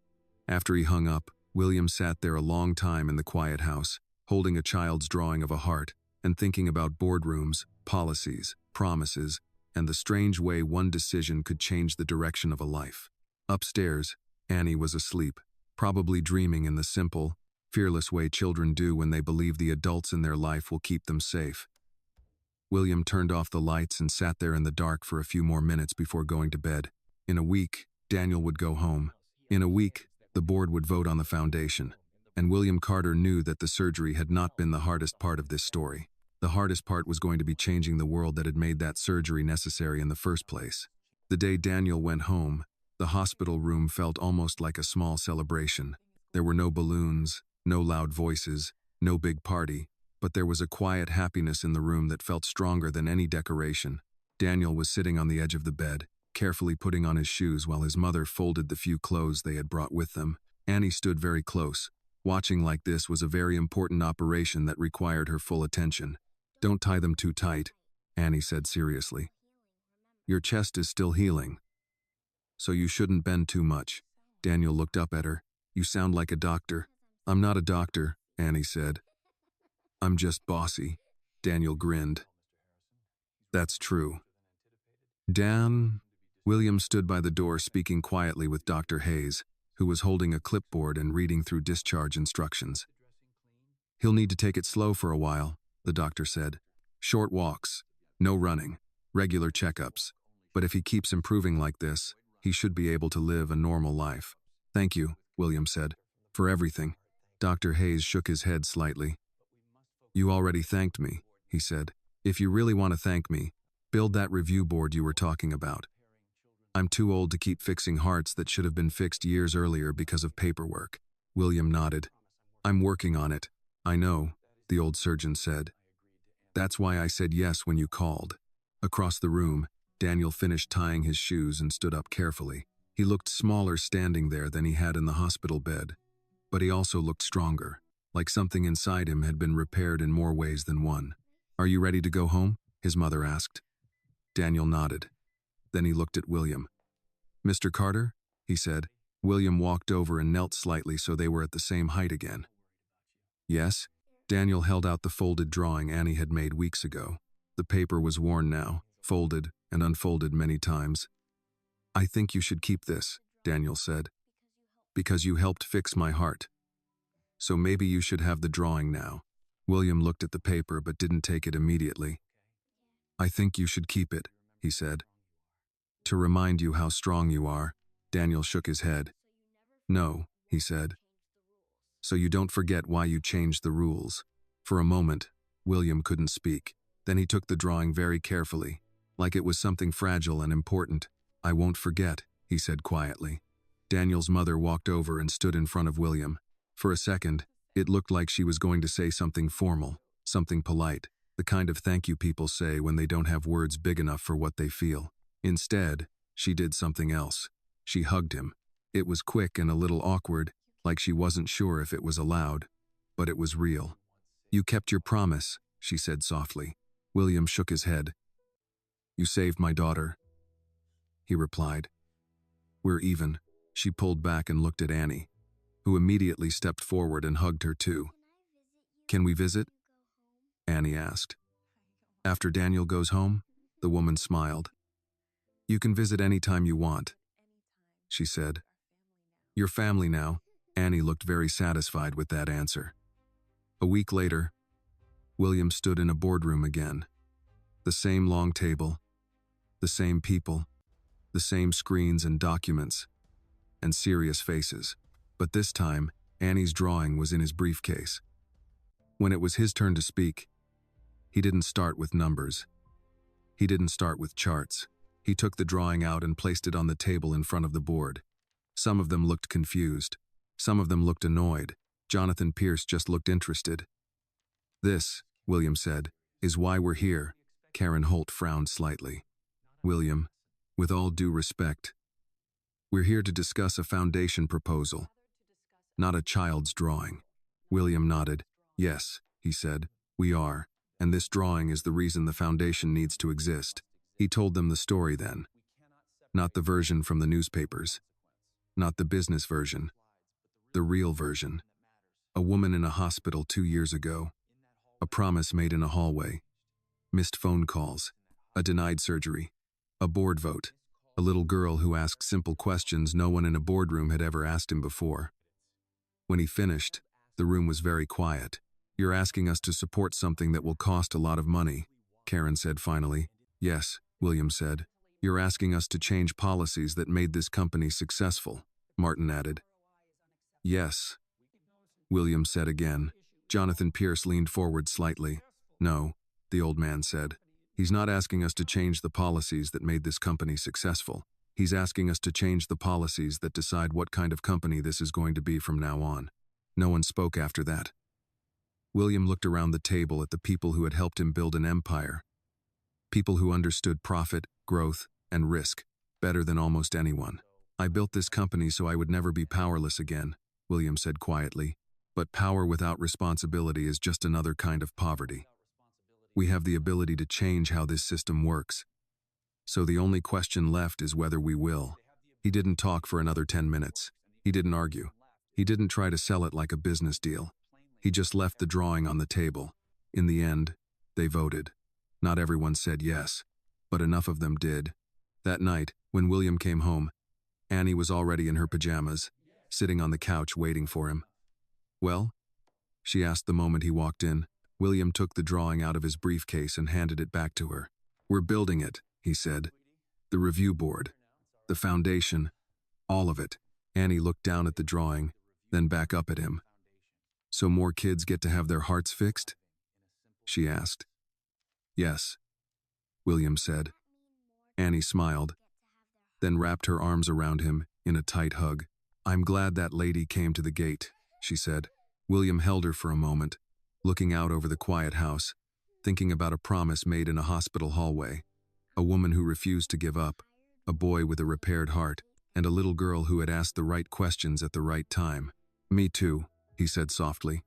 After he hung up, William sat there a long time in the quiet house, holding a child's drawing of a heart, and thinking about boardrooms, policies, promises, and the strange way one decision could change the direction of a life. Upstairs, Annie was asleep, probably dreaming in the simple, fearless way children do when they believe the adults in their life will keep them safe. William turned off the lights and sat there in the dark for a few more minutes before going to bed. In a week, Daniel would go home. In a week, the board would vote on the foundation. And William Carter knew that the surgery had not been the hardest part of this story. The hardest part was going to be changing the world that had made that surgery necessary in the first place. The day Daniel went home, the hospital room felt almost like a small celebration. There were no balloons, no loud voices, no big party, but there was a quiet happiness in the room that felt stronger than any decoration. Daniel was sitting on the edge of the bed, carefully putting on his shoes while his mother folded the few clothes they had brought with them. Annie stood very close. Watching like this was a very important operation that required her full attention. "Don't tie them too tight," Annie said seriously. "Your chest is still healing, so you shouldn't bend too much." Daniel looked up at her. "You sound like a doctor." "I'm not a doctor," Annie said. "I'm just bossy." Daniel grinned. "That's true." "Dan..." William stood by the door speaking quietly with Dr. Hayes, who was holding a clipboard and reading through discharge instructions. "He'll need to take it slow for a while," the doctor said. "Short walks, no running, regular checkups. But if he keeps improving like this, he should be able to live a normal life." "Thank you," William said, "for everything." Dr. Hayes shook his head slightly. "You already thanked me," he said. "If you really want to thank me, build that review board you were talking about. I'm too old to keep fixing hearts that should have been fixed years earlier because of paperwork." William nodded. "I'm working on it." "I know," the old surgeon said. "That's why I said yes when you called." Across the room, Daniel finished tying his shoes and stood up carefully. He looked smaller standing there than he had in the hospital bed. But he also looked stronger, like something inside him had been repaired in more ways than one. "Are you ready to go home?" his mother asked. Daniel nodded. Then he looked at William. "Mr. Carter?" he said. William walked over and knelt slightly so they were at the same height again. "Yes?" Daniel held out the folded drawing Annie had made weeks ago. The paper was worn now, folded and unfolded many times. "I think you should keep this," Daniel said, "because you helped fix my heart. So maybe you should have the drawing now." William looked at the paper but didn't take it immediately. "I think you should keep it," he said. "To remind you how strong you are." Daniel shook his head. "No," he said. "So you don't forget why you changed the rules." For a moment, William couldn't speak. Then he took the drawing very carefully, like it was something fragile and important. "I won't forget," he said quietly. Daniel's mother walked over and stood in front of William. For a second, it looked like she was going to say something formal, something polite, the kind of thank you people say when they don't have words big enough for what they feel. Instead, she did something else. She hugged him. It was quick and a little awkward, like she wasn't sure if it was allowed, but it was real. "You kept your promise," she said softly. William shook his head. "You saved my daughter," he replied. "We're even." She pulled back and looked at Annie, who immediately stepped forward and hugged her too. "Can we visit?" Annie asked. "After Daniel goes home?" The woman smiled. "You can visit any time you want," she said. "Your family now." Annie looked very satisfied with that answer. A week later, William stood in a boardroom again. The same long table, the same people, the same screens and documents, and serious faces. But this time, Annie's drawing was in his briefcase. When it was his turn to speak, he didn't start with numbers. He didn't start with charts. He took the drawing out and placed it on the table in front of the board. Some of them looked confused. Some of them looked annoyed. Jonathan Pierce just looked interested. "This," William said, "is why we're here." Karen Holt frowned slightly. "William, with all due respect, we're here to discuss a foundation proposal, not a child's drawing." William nodded. "Yes," he said, "we are, and this drawing is the reason the foundation needs to exist." He told them the story then. Not the version from the newspapers. Not the business version. The real version. A woman in a hospital 2 years ago. A promise made in a hallway. Missed phone calls. A denied surgery. A board vote. A little girl who asked simple questions no one in a boardroom had ever asked him before. When he finished, the room was very quiet. "You're asking us to support something that will cost a lot of money," Karen said finally. "Yes," William said. "You're asking us to change policies that made this company successful," Martin added. "Yes," William said again. Jonathan Pierce leaned forward slightly. "No," the old man said. "He's not asking us to change the policies that made this company successful. He's asking us to change the policies that decide what kind of company this is going to be from now on." No one spoke after that. William looked around the table at the people who had helped him build an empire. People who understood profit, growth, and risk better than almost anyone. "I built this company so I would never be powerless again," William said quietly. "But power without responsibility is just another kind of poverty. We have the ability to change how this system works. So the only question left is whether we will." He didn't talk for another 10 minutes. He didn't argue. He didn't try to sell it like a business deal. He just left the drawing on the table. In the end, they voted. Not everyone said yes, but enough of them did. That night, when William came home, Annie was already in her pajamas, sitting on the couch waiting for him. "Well?" she asked the moment he walked in. William took the drawing out of his briefcase and handed it back to her. "We're building it," he said. "The review board, the foundation, all of it." Annie looked down at the drawing, then back up at him. "So more kids get to have their hearts fixed?" she asked. "Yes," William said. Annie smiled, then wrapped her arms around him in a tight hug. "I'm glad that lady came to the gate," she said. William held her for a moment, looking out over the quiet house, thinking about a promise made in a hospital hallway, a woman who refused to give up, a boy with a repaired heart, and a little girl who had asked the right questions at the right time. Me too, he said softly.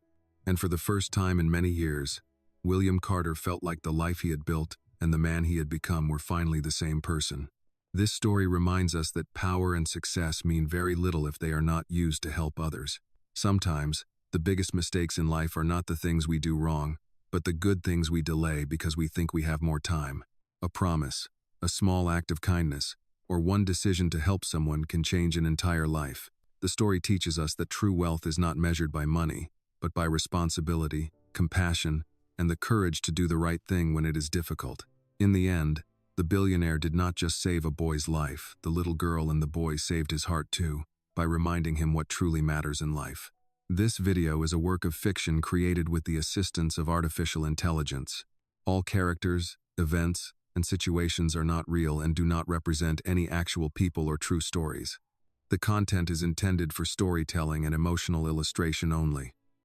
And for the first time in many years, William Carter felt like the life he had built and the man he had become were finally the same person. This story reminds us that power and success mean very little if they are not used to help others. Sometimes, the biggest mistakes in life are not the things we do wrong, but the good things we delay because we think we have more time. A promise, a small act of kindness, or one decision to help someone can change an entire life. The story teaches us that true wealth is not measured by money, but by responsibility, compassion, and the courage to do the right thing when it is difficult. In the end, the billionaire did not just save a boy's life, the little girl and the boy saved his heart too, by reminding him what truly matters in life. This video is a work of fiction created with the assistance of artificial intelligence. All characters, events, and situations are not real and do not represent any actual people or true stories. The content is intended for storytelling and emotional illustration only.